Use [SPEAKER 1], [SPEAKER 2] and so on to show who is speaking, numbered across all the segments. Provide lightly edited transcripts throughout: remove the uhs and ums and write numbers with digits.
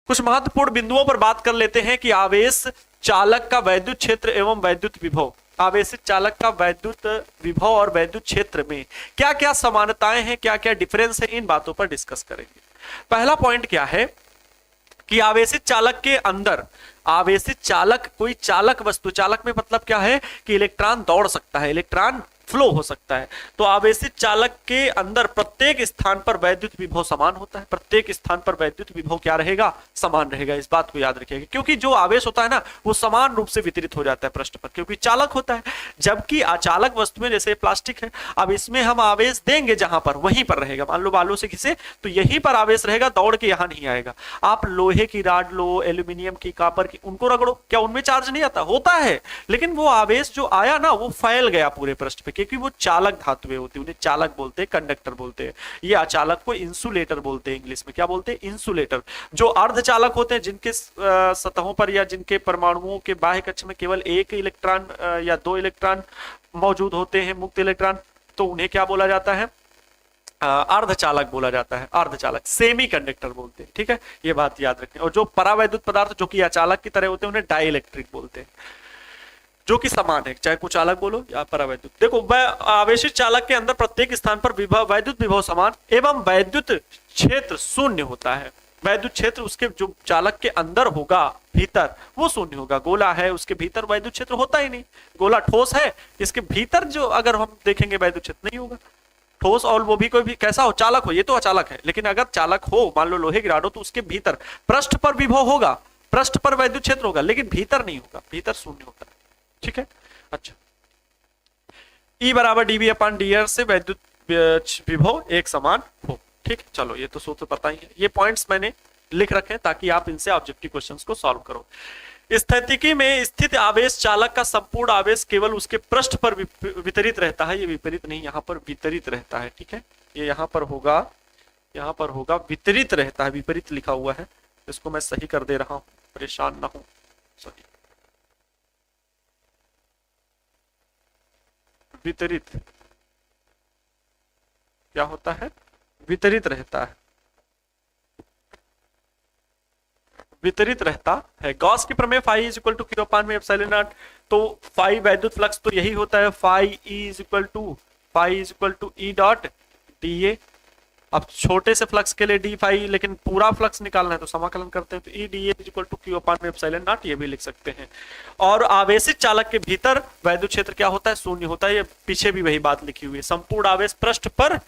[SPEAKER 1] कुछ महत्वपूर्ण बिंदुओं पर बात कर लेते हैं कि आवेश चालक का वैद्युत क्षेत्र एवं वैद्युत विभव, आवेशित चालक का वैद्युत विभव और वैद्युत क्षेत्र में क्या क्या समानताएं हैं, क्या क्या डिफरेंस है, इन बातों पर डिस्कस करेंगे। पहला पॉइंट क्या है कि आवेशित चालक के अंदर, आवेशित चालक कोई चालक वस्तु, चालक में मतलब क्या है कि इलेक्ट्रॉन दौड़ सकता है, इलेक्ट्रॉन फ्लो हो सकता है। तो आवेशित चालक के अंदर प्रत्येक स्थान पर वैद्युत विभव समान होता है, प्रत्येक स्थान पर वैद्युत विभव क्या रहेगा, समान रहेगा। इस बात को याद रखिएगा, क्योंकि जो आवेश होता है ना वो समान रूप से वितरित हो जाता है पृष्ठ पर, क्योंकि चालक होता है। जबकि अचालक वस्तु में जैसे प्लास्टिक है, अब इसमें हम आवेश देंगे जहां पर वहीं पर रहेगा। मान लो बालू से घिसे तो यहीं पर आवेश रहेगा, दौड़ के यहां नहीं आएगा। आप लोहे की राड लो, एल्यूमिनियम की, कापर की, उनको रगड़ो, क्या उनमें चार्ज नहीं आता? होता है, लेकिन वो आवेश जो आया ना वो फैल गया पूरे पृष्ठ पे, क्योंकि वो चालक धातुएं होती है, उन्हें चालक बोलते हैं, कंडक्टर बोलते हैं। ये अचालक को इंसुलेटर बोलते हैं, इंग्लिश में क्या बोलते हैं, इंसुलेटर। जो अर्धचालक होते हैं, जिनके सतहों पर या जिनके परमाणुओं के बाह्य कक्ष में केवल एक इलेक्ट्रॉन या दो इलेक्ट्रॉन मौजूद होते हैं, मुक्त इलेक्ट्रॉन, तो उन्हें क्या बोला जाता है, अर्धचालक बोला जाता है, अर्धचालक, सेमी कंडक्टर बोलते हैं। ठीक है, ये बात याद रखें। और जो परावैद्युत पदार्थ जो कि अचालक की तरह होते हैं उन्हें डाई इलेक्ट्रिक बोलते हैं, जो कि समान है, चाहे कुछ चालक बोलो या परावैद्युत। देखो, आवेशित चालक के अंदर प्रत्येक स्थान पर विभव, वैद्युत विभव समान एवं वैद्युत क्षेत्र शून्य होता है। वैद्युत क्षेत्र उसके जो चालक के अंदर होगा, भीतर, वो शून्य होगा। गोला है, उसके भीतर वैद्युत क्षेत्र होता ही नहीं। गोला ठोस है, इसके भीतर जो अगर हम देखेंगे वैद्युत क्षेत्र नहीं होगा। ठोस, और वो भी कोई भी कैसा हो, चालक हो, ये तो अचालक है, लेकिन अगर चालक हो, मान लो लोहे की राड हो, तो उसके भीतर पृष्ठ पर विभव होगा, पृष्ठ पर वैद्युत क्षेत्र होगा, लेकिन भीतर नहीं होगा, भीतर शून्य होता है। ठीक है, अच्छा। E बराबर dV अपॉन dr से वैद्युत विभव एक समान हो। ठीक, चलो ये तो सूत्र पता ही है। ये पॉइंट्स मैंने लिख रखे हैं ताकि आप इनसे ऑब्जेक्टिव क्वेश्चंस को सॉल्व करो। स्थितिकी में स्थित आवेश चालक का संपूर्ण आवेश केवल उसके पृष्ठ पर वितरित रहता है। ये विपरीत नहीं, यहाँ पर वितरित रहता है। ठीक है, ये यहाँ पर होगा वितरित रहता है, विपरीत लिखा हुआ है, इसको मैं सही कर दे रहा हूं, परेशान ना हो। सॉरी, वितरित क्या होता है, वितरित रहता है, वितरित रहता है। गॉस की प्रमेय phi is equal to Q upon में एप्सिलॉन नॉट, तो फाई वैद्युत फ्लक्स तो यही होता है, phi is equal to E dot D A. अब छोटे से फ्लक्स के लिए डी फाई, लेकिन पूरा फ्लक्स निकालना है तो समाकलन करते हैं, तो E D A is equal to Q upon में एप्सिलॉन नॉट, ये भी लिख सकते हैं। और आवेशित चालक के भीतर वैद्युत क्षेत्र क्या होता है, शून्य होता है। ये पीछे भी वही बात लिखी हुई है, संपूर्ण आवेश पृष्ठ पर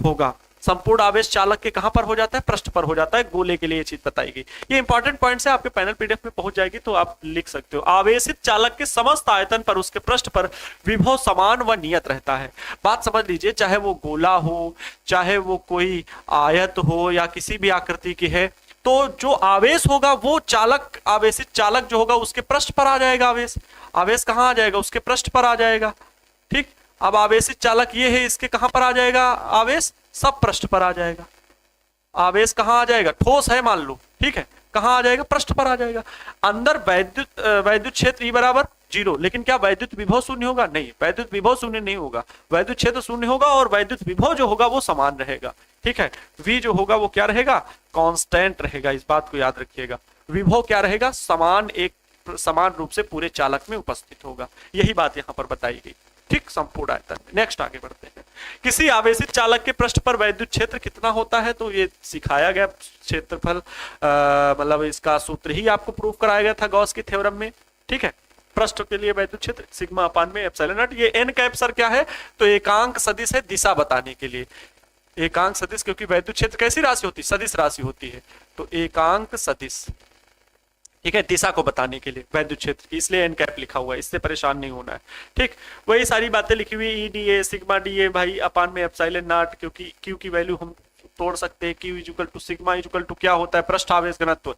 [SPEAKER 1] होगा। संपूर्ण आवेश चालक के कहां पर हो जाता है, पृष्ठ पर हो जाता है। गोले के लिए ये चीज बताई गई। ये इंपॉर्टेंट पॉइंट्स है, आपके पैनल पीडीएफ में पहुंच जाएगी तो आप लिख सकते हो। आवेशित चालक के समस्त आयतन पर उसके पृष्ठ पर विभव समान व नियत रहता है। बात समझ लीजिए, चाहे वो गोला हो, चाहे वो कोई आयत हो या किसी भी आकृति की है, तो जो आवेश होगा वो चालक, आवेशित चालक जो होगा उसके पृष्ठ पर आ जाएगा। आवेश कहां आ जाएगा, उसके पृष्ठ पर आ जाएगा। ठीक, अब आवेशित चालक ये है, इसके कहां पर आ जाएगा आवेश, सब पृष्ठ पर आ जाएगा। आवेश कहां आ जाएगा, ठोस है मान लो, ठीक है, कहां आ जाएगा, पृष्ठ पर आ जाएगा। अंदर वैद्युत क्षेत्र E बराबर 0, लेकिन क्या वैद्युत विभव शून्य होगा, नहीं, वैद्युत विभव शून्य नहीं होगा, वैद्युत क्षेत्र शून्य होगा और वैद्युत विभव जो होगा वो समान रहेगा। ठीक है, V जो होगा वो क्या रहेगा, कांस्टेंट रहेगा। इस बात को याद रखिएगा, विभव क्या रहेगा, समान रूप से पूरे चालक में उपस्थित होगा। यही बात यहां पर बताई गई। ठीक, संपूर्ण आयतन। नेक्स्ट आगे बढ़ते हैं। किसी आवेशित चालक के पृष्ठ पर वैद्युत क्षेत्र कितना होता है, तो ये सिखाया गया क्षेत्रफल, मतलब इसका सूत्र ही आपको प्रूव कराया गया था गॉस की थ्योरम में। ठीक है, पृष्ठ के लिए वैद्युत क्षेत्र सिग्मा अपान में एप्सिलॉन नॉट। ये एन कैप सर क्या है, तो एकांक सदिश है दिशा बताने के लिए। एकांक सदिश, क्योंकि वैद्युत क्षेत्र कैसी राशि होती है, सदिश राशि होती है, तो एकांक सदिश, ठीक है, दिशा को बताने के लिए वैद्युत क्षेत्र, इसलिए एन कैप लिखा हुआ है, इससे परेशान नहीं होना है। ठीक, वही सारी बातें लिखी हुई, E D A sigma D A भाई अपान में एप्सिलॉन नॉट, क्योंकि क्यू की वैल्यू हम तोड़ सकते हैं। Q is equal to sigma is equal to क्या होता है, पृष्ठ आवेश घनत्व,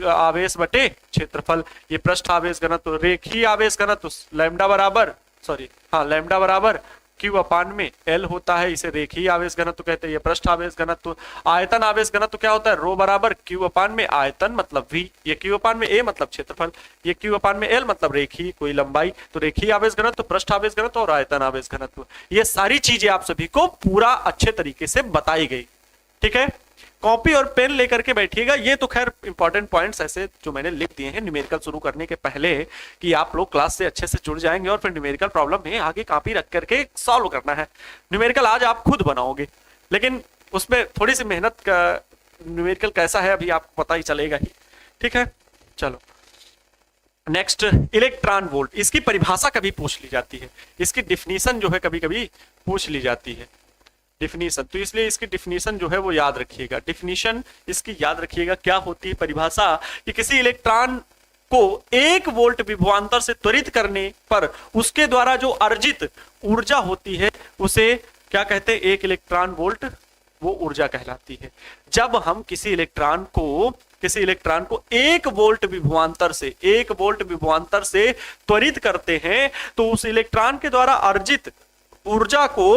[SPEAKER 1] आवेश बटे क्षेत्रफल। ये पृष्ठ आवेश घनत्व, रेखीय आवेश घनत्व लैम्डा बराबर Q अपान में L होता है, इसे रेखीय आवेश घनत्व कहते हैं। ये पृष्ठ आवेश घनत्व। आयतन आवेश घनत्व क्या होता है, रो बराबर Q अपान में आयतन मतलब V, ये Q अपान में A मतलब क्षेत्रफल, ये Q अपान में L मतलब रेखीय कोई लंबाई। तो रेखीय आवेश घनत्व, पृष्ठ आवेश घनत्व और आयतन आवेश घनत्व, ये सारी चीजें आप सभी को पूरा अच्छे तरीके से बताई गई। ठीक है, कॉपी और पेन लेकर के बैठिएगा। ये तो खैर इंपॉर्टेंट पॉइंट्स ऐसे जो मैंने लिख दिए हैं न्यूमेरिकल शुरू करने के पहले, कि आप लोग क्लास से अच्छे से जुड़ जाएंगे और फिर न्यूमेरिकल प्रॉब्लम में आगे कॉपी रख करके सॉल्व करना है। न्यूमेरिकल आज आप खुद बनाओगे, लेकिन उसमें थोड़ी सी मेहनत का, न्यूमेरिकल कैसा है अभी आपको पता ही चलेगा ही। ठीक है, चलो नेक्स्ट, इलेक्ट्रॉन वोल्ट। इसकी परिभाषा कभी पूछ ली जाती है, इसकी डिफिनीशन जो है कभी कभी पूछ ली जाती है, डिफिनीशन। तो इसलिए इसकी डिफिनीशन जो है वो याद रखिएगा, डिफिनीशन इसकी याद रखिएगा। क्या होती है परिभाषा? कि किसी इलेक्ट्रॉन को 1 वोल्ट विभवांतर से त्वरित करने पर उसके द्वारा जो अर्जित ऊर्जा होती है उसे क्या कहते हैं? 1 इलेक्ट्रॉन वोल्ट वो ऊर्जा कहलाती है। जब हम किसी इलेक्ट्रॉन को 1 वोल्ट विभवांतर से 1 वोल्ट विभवांतर से त्वरित करते हैं तो उस इलेक्ट्रॉन के द्वारा अर्जित ऊर्जा को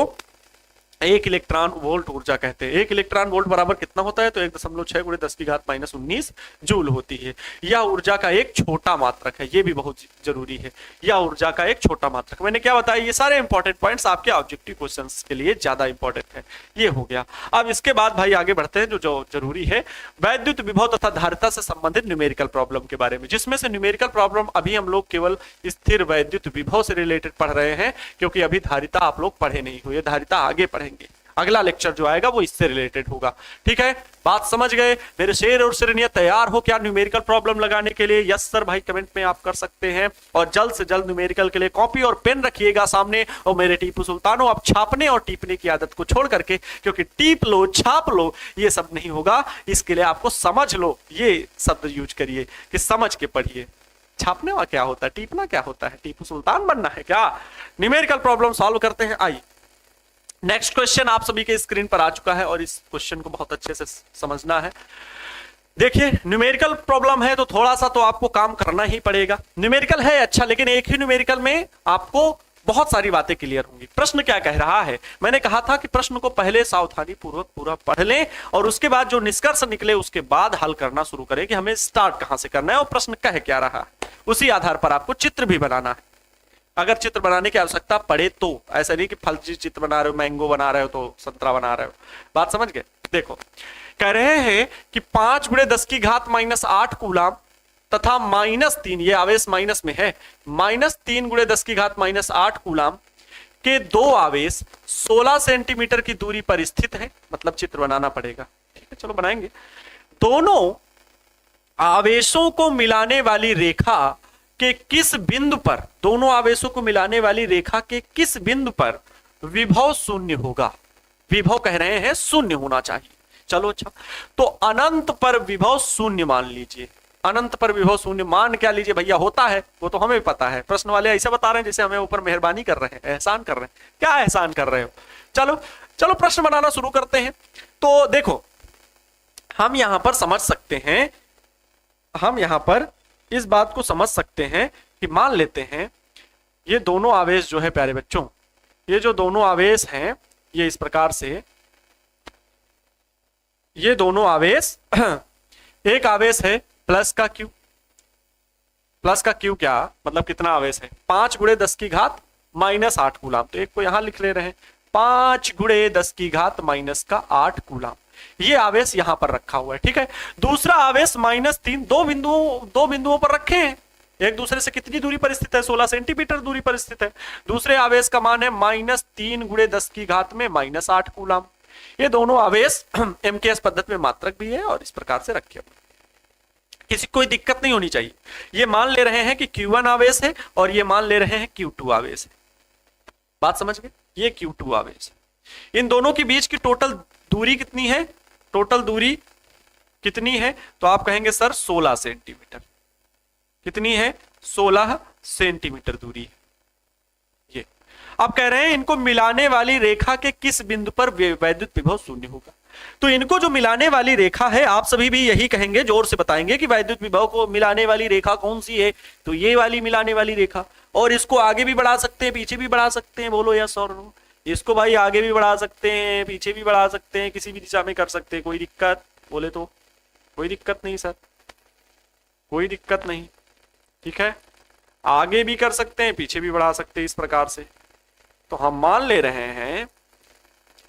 [SPEAKER 1] 1 इलेक्ट्रॉन वोल्ट ऊर्जा कहते हैं। 1 इलेक्ट्रॉन वोल्ट बराबर कितना होता है? तो 1.6 × 10⁻⁻19 जूल होती है। यह ऊर्जा का एक छोटा मात्रक है, यह भी बहुत जरूरी है। यह ऊर्जा का एक छोटा मात्रक, मैंने क्या बताया? ये सारे इंपॉर्टेंट पॉइंट्स आपके ऑब्जेक्टिव क्वेश्चंस के लिए ज्यादा इंपॉर्टेंट है। ये हो गया। अब इसके बाद भाई आगे बढ़ते हैं जो जरूरी है, वैद्युत विभव तथा धारिता से संबंधित न्यूमेरिकल प्रॉब्लम के बारे में, जिसमें से न्यूमेरिकल प्रॉब्लम अभी हम लोग केवल स्थिर वैद्युत विभव से रिलेटेड पढ़ रहे हैं, क्योंकि अभी धारिता आप लोग पढ़े नहीं हुए, धारिता आगे पढ़ेंगे। अगला लेक्चर जो आएगा वो इससे रिलेटेड होगा। ठीक है, बात समझ गए मेरे शेर और शेरनिया? तैयार हो क्या न्यूमेरिकल प्रॉब्लम लगाने के लिए? यस सर भाई कमेंट में आप कर सकते हैं। और जल्द से जल्द न्यूमेरिकल के लिए कॉपी और पेन रखिएगा सामने। और मेरे टीपू सुल्तानों, अब छापने और टीपने की आदत को छोड़ करके, क्योंकि टीप लो छाप लो ये सब नहीं होगा, इसके लिए आपको समझ लो ये शब्द यूज करिए कि समझ के पढ़िए। छापने वाला क्या होता है, टीपना क्या होता है? टीपू सुल्तान बनना है क्या? न्यूमेरिकल प्रॉब्लम सॉल्व करते हैं। आइए नेक्स्ट क्वेश्चन आप सभी के स्क्रीन पर आ चुका है और इस क्वेश्चन को बहुत अच्छे से समझना है। देखिए न्यूमेरिकल प्रॉब्लम है तो थोड़ा सा तो आपको काम करना ही पड़ेगा। न्यूमेरिकल है अच्छा, लेकिन एक ही न्यूमेरिकल में आपको बहुत सारी बातें क्लियर होंगी। प्रश्न क्या कह रहा है? मैंने कहा था कि प्रश्न को पहले सावधानी पूर्वक पूरा पढ़ लें और उसके बाद जो निष्कर्ष निकले उसके बाद हल करना शुरू करें कि हमें स्टार्ट कहां से करना है और प्रश्न कह क्या रहा है। उसी आधार पर आपको चित्र भी बनाना है। अगर चित्र बनाने की आवश्यकता पड़े तो, ऐसा नहीं कि फल चित्र बना रहे हो, मैंगो बना रहे हो तो संतरा बना रहे हो। बात समझ गए? देखो कह रहे हैं कि 5 × 10⁻⁻8 कूलाम तथा -3, ये आवेश माइनस में है, -3 × 10⁻⁻8 कूलाम के 2 आवेश 16 सेंटीमीटर की दूरी पर स्थित है। मतलब चित्र बनाना पड़ेगा। ठीक है, चलो बनाएंगे। दोनों आवेशों को मिलाने वाली रेखा के किस बिंदु पर, दोनों आवेशों को मिलाने वाली रेखा के किस बिंदु पर विभव शून्य होगा? विभव कह रहे हैं शून्य होना चाहिए। चलो अच्छा, तो अनंत पर विभव शून्य मान लीजिए। अनंत पर विभव शून्य मान क्या लीजिए भैया? होता है, वो तो हमें पता है। प्रश्न वाले ऐसा बता रहे हैं जैसे हमें ऊपर मेहरबानी कर रहे हैं, एहसान कर रहे हैं। क्या एहसान कर रहे हो? चलो चलो प्रश्न बनाना शुरू करते हैं। तो देखो हम यहां पर समझ सकते हैं, हम यहां पर इस बात को समझ सकते हैं कि मान लेते हैं ये दोनों आवेश जो है प्यारे बच्चों, ये जो दोनों आवेश हैं ये इस प्रकार से, ये दोनों आवेश एक आवेश है प्लस का क्यू। प्लस का क्यू क्या मतलब कितना आवेश है? 5 × 10⁻⁻8 कूलाम। तो एक को यहां लिख ले रहे हैं 5 × 10⁻⁻8 कूलाम। ये आवेश यहां पर रखा हुआ है। ठीक है, दूसरा आवेश -3 दो बिंदुओं पर रखे हैं, एक दूसरे से कितनी दूरी पर स्थित है? 16 सेंटीमीटर दूरी पर स्थित है। दूसरे आवेश का मान है -3 × 10⁻⁻8 कूलाम। ये दोनों आवेश एमकेएस पद्धति में मात्रक भी है और इस प्रकार से रखे हुए, किसी कोई दिक्कत नहीं होनी चाहिए। ये मान ले रहे हैं कि Q1 आवेश है और ये मान ले रहे हैं Q2 आवेश है। बात समझ गए? ये Q2 आवेश है। इन दोनों के बीच की टोटल दूरी कितनी है? टोटल दूरी कितनी है? तो आप कहेंगे सर 16 सेंटीमीटर। कितनी है? 16 सेंटीमीटर दूरी है। ये आप कह रहे हैं इनको मिलाने वाली रेखा के किस बिंदु पर वैद्युत विभव शून्य होगा? तो इनको जो मिलाने वाली रेखा है, आप सभी भी यही कहेंगे, जोर से बताएंगे कि वैद्युत विभव को मिलाने वाली रेखा कौन सी है? तो ये वाली मिलाने वाली रेखा। और इसको आगे भी बढ़ा सकते हैं, पीछे भी बढ़ा सकते हैं। बोलो यस और नो। इसको भाई आगे भी बढ़ा सकते हैं, पीछे भी बढ़ा सकते हैं, किसी भी दिशा में कर सकते हैं। कोई दिक्कत? बोले तो कोई दिक्कत नहीं सर, कोई दिक्कत नहीं। ठीक है, आगे भी कर सकते हैं, पीछे भी बढ़ा सकते हैं, इस प्रकार से। तो हम मान ले रहे हैं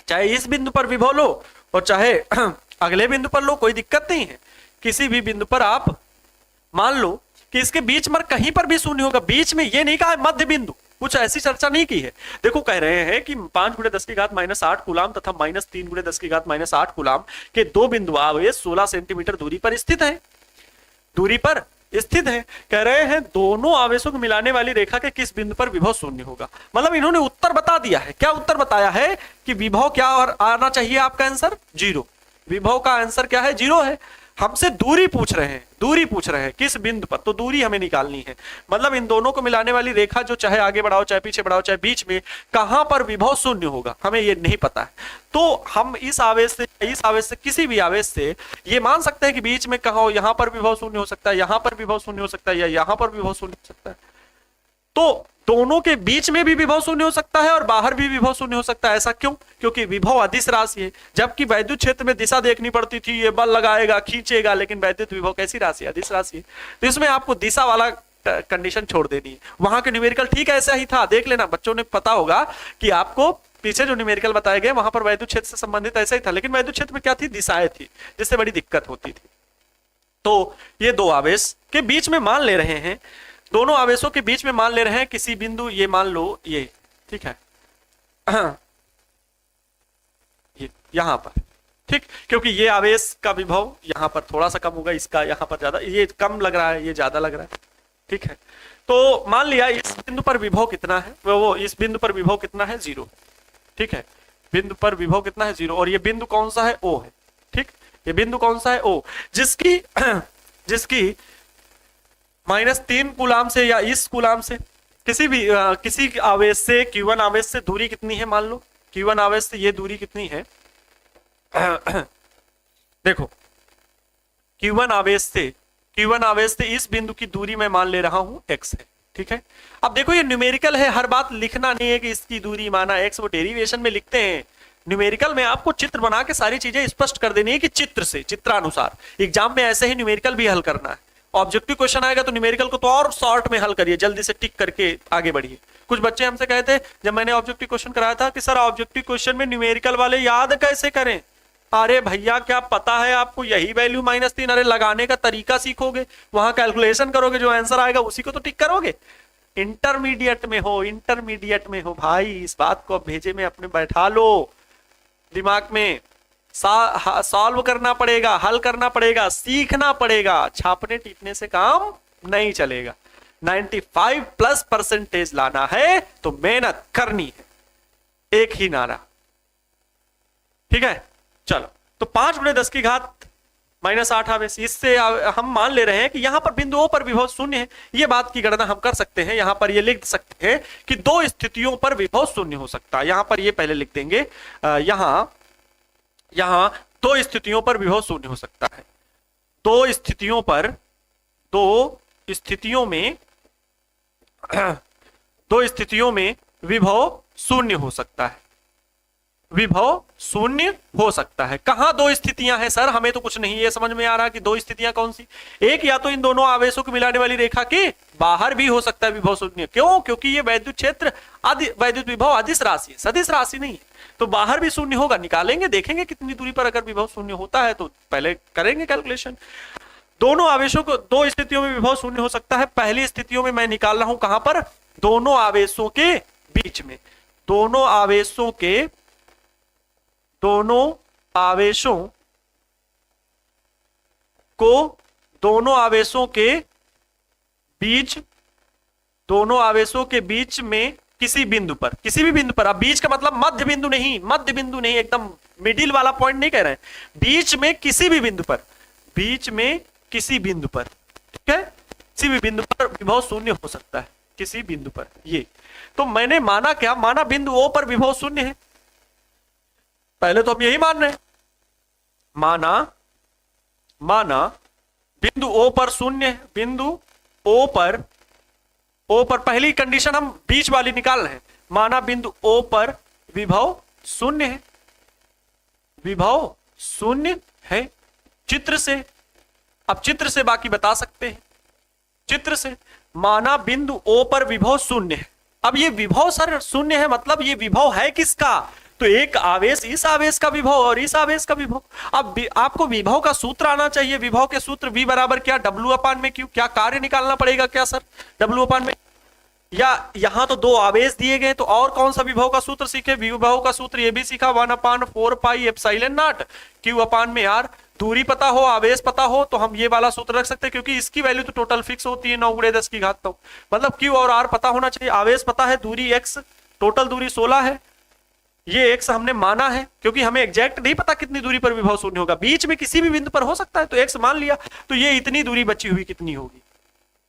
[SPEAKER 1] चाहे इस बिंदु पर विभव लो और चाहे अगले बिंदु पर लो, कोई दिक्कत नहीं है। किसी भी बिंदु पर आप मान लो कि इसके बीच में कहीं पर भी शून्य होगा। बीच में ये नहीं कहा मध्य बिंदु, कुछ ऐसी चर्चा नहीं की है। देखो कह रहे हैं कि 5 × 10⁻⁸ कूलाम तथा -3 × 10⁻⁸ कूलाम के दो बिंदु आवेश 16 सेंटीमीटर दूरी पर स्थित है, दूरी पर स्थित है। कह रहे हैं दोनों आवेशों को मिलाने वाली रेखा के किस बिंदु पर विभव शून्य होगा। मतलब इन्होंने उत्तर बता दिया है। क्या उत्तर बताया है कि विभव क्या और आना चाहिए, आपका आंसर 0। विभव का आंसर क्या है, 0 है। हमसे दूरी पूछ रहे हैं, दूरी पूछ रहे हैं किस बिंदु पर, तो दूरी हमें निकालनी है। मतलब इन दोनों को मिलाने वाली रेखा जो चाहे आगे बढ़ाओ चाहे पीछे बढ़ाओ चाहे बीच में, कहां पर विभव शून्य होगा हमें ये नहीं पता है। तो हम इस आवेश से किसी भी आवेश से ये मान सकते हैं कि बीच में कहा हो, यहां पर विभव शून्य हो सकता है, यहां पर विभव शून्य हो सकता है, या यहां पर विभव शून्य हो सकता है। तो दोनों के बीच में भी विभव शून्य हो सकता है और बाहर भी विभव शून्य हो सकता है। ऐसा क्यों? क्योंकि विभव अदिश राशि है। जबकि वैद्युत क्षेत्र में दिशा देखनी पड़ती थी, ये बल लगाएगा खींचेगा, लेकिन वैद्युत विभव कैसी राशि है, अदिश राशि है। तो इसमें आपको दिशा वाला कंडीशन छोड़ देनी है। वहां के न्यूमेरिकल ठीक ऐसा ही था, देख लेना, बच्चों ने पता होगा कि आपको पीछे जो न्यूमेरिकल बताए गए वहां पर वैद्युत क्षेत्र से संबंधित ऐसा ही था, लेकिन वैद्युत क्षेत्र में क्या थी, दिशाएं थी, जिससे बड़ी दिक्कत होती थी। तो ये दो आवेश के बीच में मान ले रहे हैं, दोनों आवेशों के बीच में मान ले रहे हैं किसी बिंदु, ये मान लो ये, ठीक है, ये यहां पर, ठीक, क्योंकि ये आवेश का विभव यहां पर थोड़ा सा कम होगा, इसका यहां पर ज्यादा, ये कम लग रहा है, ये ज्यादा लग रहा है, ठीक है। तो मान लिया इस बिंदु पर विभव कितना है, वो इस बिंदु पर विभव कितना है, 0, ठीक है। बिंदु पर विभव कितना है, 0, और ये बिंदु कौन सा है, O है, ठीक। ये बिंदु कौन सा है, O, जिसकी -3 कूलाम से या इस कूलाम से किसी आवेश से Q1 आवेश से दूरी कितनी है, मान लो Q1 आवेश से ये दूरी कितनी है, देखो Q1 आवेश से इस बिंदु की दूरी मैं मान ले रहा हूं x है, ठीक है। अब देखो ये न्यूमेरिकल है, हर बात लिखना नहीं है कि इसकी दूरी माना x, वो डेरिवेशन में लिखते हैं। न्यूमेरिकल में आपको चित्र बना के सारी चीजें स्पष्ट कर देनी है कि चित्रानुसार एग्जाम में ऐसे ही न्यूमेरिकल भी हल करना है। ऑब्जेक्टिव क्वेश्चन आएगा तो न्यूमेरिकल को तो और शॉर्ट में हल करिए, जल्दी से टिक करके आगे बढ़िए। कुछ बच्चे हमसे कहे थे जब मैंने ऑब्जेक्टिव क्वेश्चन कराया था कि सर ऑब्जेक्टिव क्वेश्चन में न्यूमेरिकल वाले याद कैसे करें। अरे भैया क्या पता है आपको, यही वैल्यू -3, अरे लगाने का तरीका सीखोगे, वहां कैलकुलेशन करोगे, जो आंसर आएगा उसी को तो टिक करोगे। इंटरमीडिएट में हो भाई, इस बात को भेजे में अपने बैठा लो, दिमाग में सॉल्व करना पड़ेगा, हल करना पड़ेगा, सीखना पड़ेगा। छापने टीपने से काम नहीं चलेगा। 95+ % लाना है तो मेहनत करनी है, एक ही नारा, ठीक है। चलो, तो 5 × 10⁻⁸ आवेश, इससे हम मान ले रहे हैं कि यहां पर बिंदु O पर विभव 0 है। ये बात की गणना हम कर सकते हैं, यहां पर ये लिख सकते हैं कि दो स्थितियों पर विभव 0 हो सकता है। यहां पर ये पहले लिख देंगे, यहां दो स्थितियों पर विभव 0 हो सकता है। दो स्थितियों में विभव 0 हो सकता है, विभव 0 हो सकता है। कहां दो स्थितियां हैं सर, हमें तो कुछ नहीं ये समझ में आ रहा कि दो स्थितियां कौन सी। एक, या तो इन दोनों आवेशों को मिलाने वाली रेखा के बाहर भी हो सकता है विभव 0। क्यों? क्योंकि ये वैद्युत क्षेत्र वैद्युत विभव अदिश राशि है, सदिश राशि नहीं है, तो बाहर भी 0 होगा। निकालेंगे, देखेंगे कितनी दूरी पर अगर विभव 0 होता है तो पहले करेंगे कैलकुलेशन। दोनों आवेशों को दो स्थितियों में विभव 0 हो सकता है। पहली स्थितियों में मैं निकाल रहा हूं कहां पर, दोनों आवेशों के बीच में, दोनों आवेशों के बीच में किसी बिंदु पर, किसी भी बिंदु पर, अब बीच का मतलब मध्य बिंदु नहीं, एकदम मिडिल वाला पॉइंट नहीं कह रहे हैं, बीच में किसी भी बिंदु पर, ठीक है, किसी भी बिंदु पर विभव 0 हो सकता है, किसी बिंदु पर। ये तो मैंने माना क्या, माना बिंदु O पर विभव 0 है। पहले तो हम यही मान रहे हैं, माना बिंदु O पर 0 है, बिंदु O पर पहली कंडीशन हम बीच वाली निकाल रहे हैं। माना बिंदु O पर विभव 0 है, विभव 0 है चित्र से। अब चित्र से बाकी बता सकते हैं, चित्र से माना बिंदु O पर विभव 0 है। अब ये विभव सर 0 है, मतलब ये विभव है किसका, तो एक आवेश इस आवेश का विभव और इस आवेश का विभव। अब आपको विभव का सूत्र आना चाहिए। विभव के सूत्र V बराबर क्या, W अपान में Q। क्या कार्य निकालना पड़ेगा क्या सर, W अपान में, या यहां तो दो आवेश दिए गए तो और कौन सा विभव का सूत्र सीखे, विभव का सूत्र ये भी सीखा 1/4 pi epsilon not Q upon में R। दूरी पता हो, आवेश पता हो तो हम ये वाला सूत्र रख सकते हैं, क्योंकि इसकी वैल्यू तो टोटल फिक्स होती है 9 × 10 की घात 9। मतलब Q और R पता होना चाहिए, आवेश पता है, दूरी x, टोटल दूरी 16 है, ये x हमने माना है, क्योंकि हमें एग्जैक्ट नहीं पता कितनी दूरी पर विभव शून्य होगा, बीच में किसी भी बिंदु पर हो सकता है, तो x मान लिया। तो ये इतनी दूरी बची हुई कितनी होगी,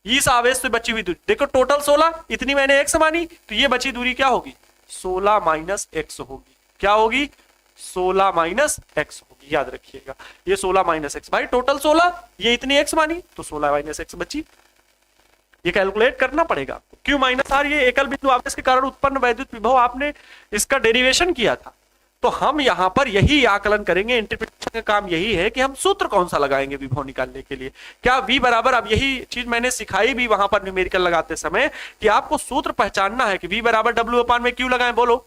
[SPEAKER 1] इस आवेश से बची हुई दूरी देखो, टोटल 16, इतनी मैंने x मानी, तो ये बची दूरी क्या होगी, 16 माइनस x होगी। क्या होगी, 16 माइनस x होगी, याद रखिएगा ये 16 माइनस x। भाई टोटल 16, ये इतनी x मानी तो 16 माइनस x बची, ये कैलकुलेट करना पड़ेगा। Q माइनस R, ये एकल बिंदु आवेश के कारण उत्पन्न वैद्युत विभव, आपने इसका डेरिवेशन किया था। तो हम यहां पर यही आकलन करेंगे, इंटरप्रिटेशन का काम यही है कि हम सूत्र कौन सा लगाएंगे विभव निकालने के लिए। क्या V बराबर, अब यही चीज मैंने सिखाई भी वहां पर न्यूमेरिकल लगाते समय, कि आपको सूत्र पहचानना है कि V बराबर W अपान में Q लगाएं, बोलो,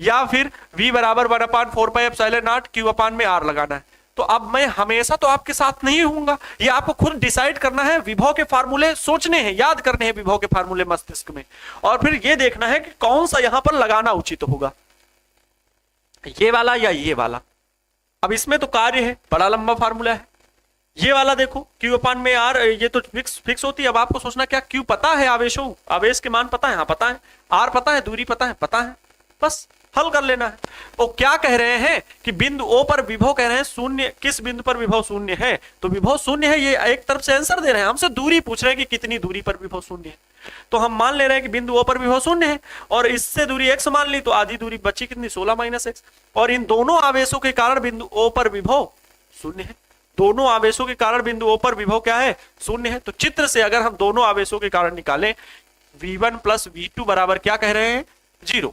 [SPEAKER 1] या फिर V बराबर 1/4 pi epsilon not Q upon में R लगाना है। तो अब मैं हमेशा तो आपके साथ नहीं रहूंगा, ये आपको खुद डिसाइड करना है। विभव के फार्मूले सोचने हैं, याद करने हैं विभव के फार्मूले मस्तिष्क में, और फिर ये देखना है कि कौन सा यहां पर लगाना उचित होगा, ये वाला या ये वाला। अब इसमें तो कार्य है, बड़ा लंबा फार्मूला है, ये वाला देखो Q अपान में R, ये तो फिक्स होती है। अब आपको सोचना क्या, Q पता है, आवेशों, आवेश के मान पता है, हाँ पता है, R पता है, दूरी पता है, बस हल कर लेना है। वो क्या कह रहे हैं कि बिंदु O पर विभव कह रहे हैं शून्य, किस बिंदु पर विभव शून्य है, तो विभव शून्य है, ये एक तरफ से आंसर दे रहे हैं, हमसे दूरी पूछ रहे हैं कि कितनी दूरी पर विभव शून्य है। तो हम मान ले रहे हैं कि बिंदु O पर विभव शून्य है, और इससे दूरी x मान ली, तो आधी दूरी बची कितनी, 16 माइनस x। और इन दोनों आवेशों के कारण बिंदु O पर विभव शून्य है, दोनों आवेशों के कारण बिंदु O पर विभव क्या है, शून्य है। तो चित्र से अगर हम दोनों आवेशों के कारण निकालें, V1 प्लस V2 बराबर क्या कह रहे हैं, 0।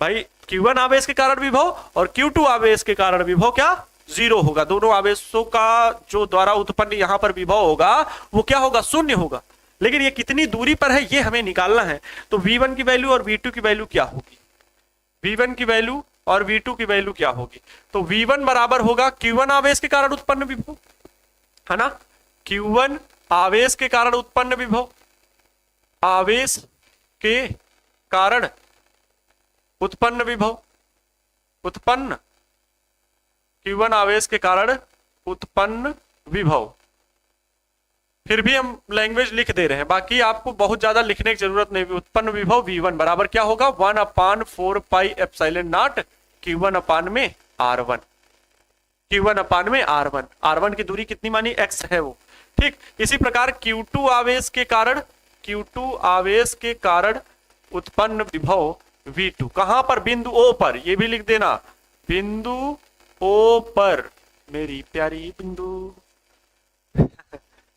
[SPEAKER 1] भाई Q1 आवेश के कारण विभव और Q2 आवेश के कारण विभव क्या, 0 होगा। दोनों आवेशों का जो द्वारा उत्पन्न यहां पर विभव होगा वो क्या होगा, शून्य होगा। लेकिन ये कितनी दूरी पर है ये हमें निकालना है। तो V1 की वैल्यू और V2 की वैल्यू क्या होगी, V1 की वैल्यू और V2 की वैल्यू क्या होगी, तो V1 बराबर होगा Q1 आवेश के कारण उत्पन्न विभव, है ना, Q1 आवेश के कारण उत्पन्न विभव, आवेश के कारण उत्पन्न विभव, उत्पन्न Q1 आवेश के कारण उत्पन्न विभव। फिर भी हम लैंग्वेज लिख दे रहे हैं, बाकी आपको बहुत ज्यादा लिखने की जरूरत नहीं। उत्पन्न विभव V1 बराबर क्या होगा, 1/4 पाई एप्सिलॉन नॉट Q1 अपान में R1, Q1 अपान में R1। R1 की दूरी कितनी मानी, x है वो, ठीक। इसी प्रकार Q2 आवेश के कारण, Q2 आवेश के कारण उत्पन्न विभव V2 कहां पर, बिंदु O पर, ये भी लिख देना, बिंदु O पर, मेरी प्यारी बिंदु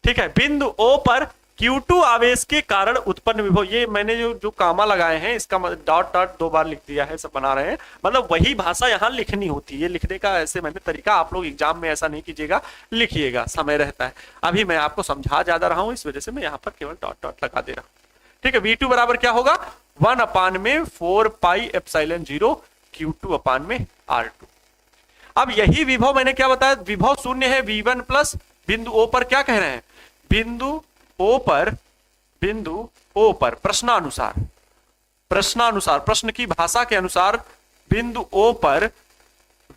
[SPEAKER 1] ठीक है, बिंदु O पर Q2 आवेश के कारण उत्पन्न विभव। ये मैंने जो कामा लगाए हैं इसका डॉट डॉट 2 बार लिख दिया है, सब बना रहे हैं, मतलब वही भाषा यहाँ लिखनी होती है। ये लिखने का ऐसे मैंने तरीका, आप लोग एग्जाम में ऐसा नहीं कीजिएगा, लिखिएगा, समय रहता है। अभी मैं आपको समझा ज्यादा रहा हूं, इस वजह से मैं यहाँ पर केवल डॉट डॉट लगा दे रहा हूँ, ठीक है। V2 बराबर क्या होगा, 1/4 पाई एप्सिलॉन 0 Q2 अपान में R2। अब यही विभव मैंने क्या बताया, विभव शून्य है, V1 प्लस बिंदु O पर क्या कह रहे हैं, बिंदु O पर प्रश्नानुसार, प्रश्न की भाषा के अनुसार बिंदु O पर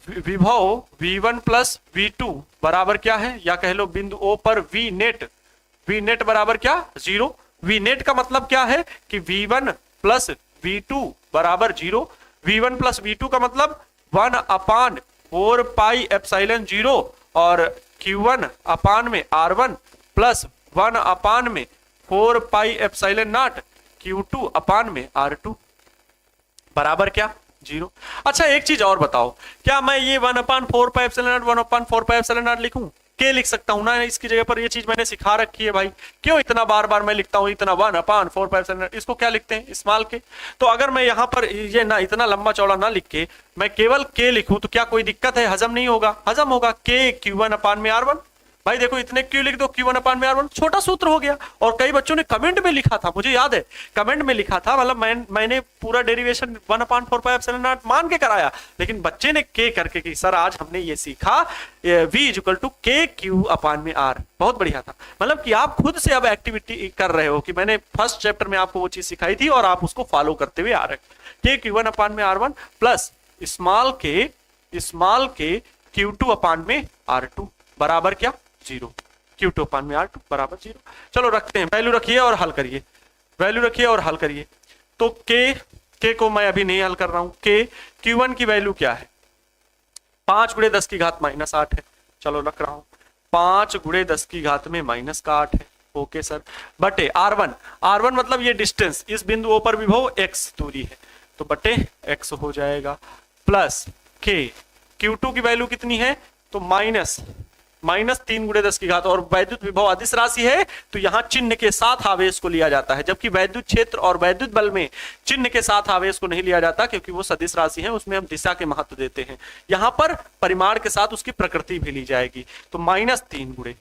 [SPEAKER 1] विभव V1 प्लस V2 बराबर क्या है, या कह लो बिंदु O पर V नेट बराबर क्या, 0। V नेट का मतलब क्या है कि V1 प्लस V2 बराबर 0। V1 प्लस V2 का मतलब 1/4 पाई एप्सिलॉन 0 और Q1 अपान में R1 plus 1/4 pi epsilon not Q2 अपान में R2 बराबर क्या, 0। अच्छा एक चीज और बताओ, क्या मैं ये 1/4 pi epsilon not 1/4 pi epsilon not लिखूं, के लिख सकता हूं ना, इसकी जगह पर ये चीज मैंने सिखा रखी है भाई, क्यों इतना बार बार मैं लिखता हूं, इतना 1/4 पाई एप्सिलॉन नॉट, इसको क्या लिखते हैं, स्मॉल के। तो अगर मैं यहाँ पर ये ना इतना लंबा चौड़ा ना लिख के मैं केवल के लिखूं तो क्या कोई दिक्कत है, हजम नहीं होगा, हजम होगा, के Q1 अपान में R1। भाई देखो इतने क्यों लिख दो, Q1/R1, छोटा सूत्र हो गया। और कई बच्चों ने कमेंट में लिखा था, मुझे याद है कमेंट में लिखा था, मतलब मैंने पूरा डेरिवेशन 1/4πε0 मान के कराया, लेकिन बच्चे ने के करके कि सर आज हमने ये सीखा V=KQ/R। बहुत बढ़िया था, मतलब कि आप खुद से अब एक्टिविटी कर रहे हो कि मैंने फर्स्ट चैप्टर में आपको वो चीज सिखाई थी और आप उसको फॉलो करते हुए आ रहे हैं। KQ1/R1 प्लस स्मॉल के Q2/R2 बराबर क्या, 0। Q2/R2 बराबर 0। चलो रखते हैं, वैल्यू रखिए और हल करिए, वैल्यू रखिए और हल करिए। तो के को मैं अभी नहीं हल कर रहा हूं। Q1 की वैल्यू क्या है, 5 × 10⁻⁻8 है। चलो रख रहा हूं, 5 × 10⁻⁻8 है। ओके सर, बटे R1 मतलब ये डिस्टेंस, इस बिंदु O पर विभव x दूरी है, तो बटे x हो जाएगा, प्लस के Q2 की वैल्यू कितनी है, तो -3 × 10⁻, और वैद्युत विभव अदिश राशि है तो यहां चिन्ह के साथ आवेश को लिया जाता है, जबकि वैद्युत क्षेत्र और वैद्युत बल में चिन्ह के साथ आवेश को नहीं लिया जाता, क्योंकि वो सदिश राशि है, उसमें हम दिशा के महत्व देते हैं। यहां पर परिमाण के साथ उसकी प्रकृति भी ली जाएगी। तो -3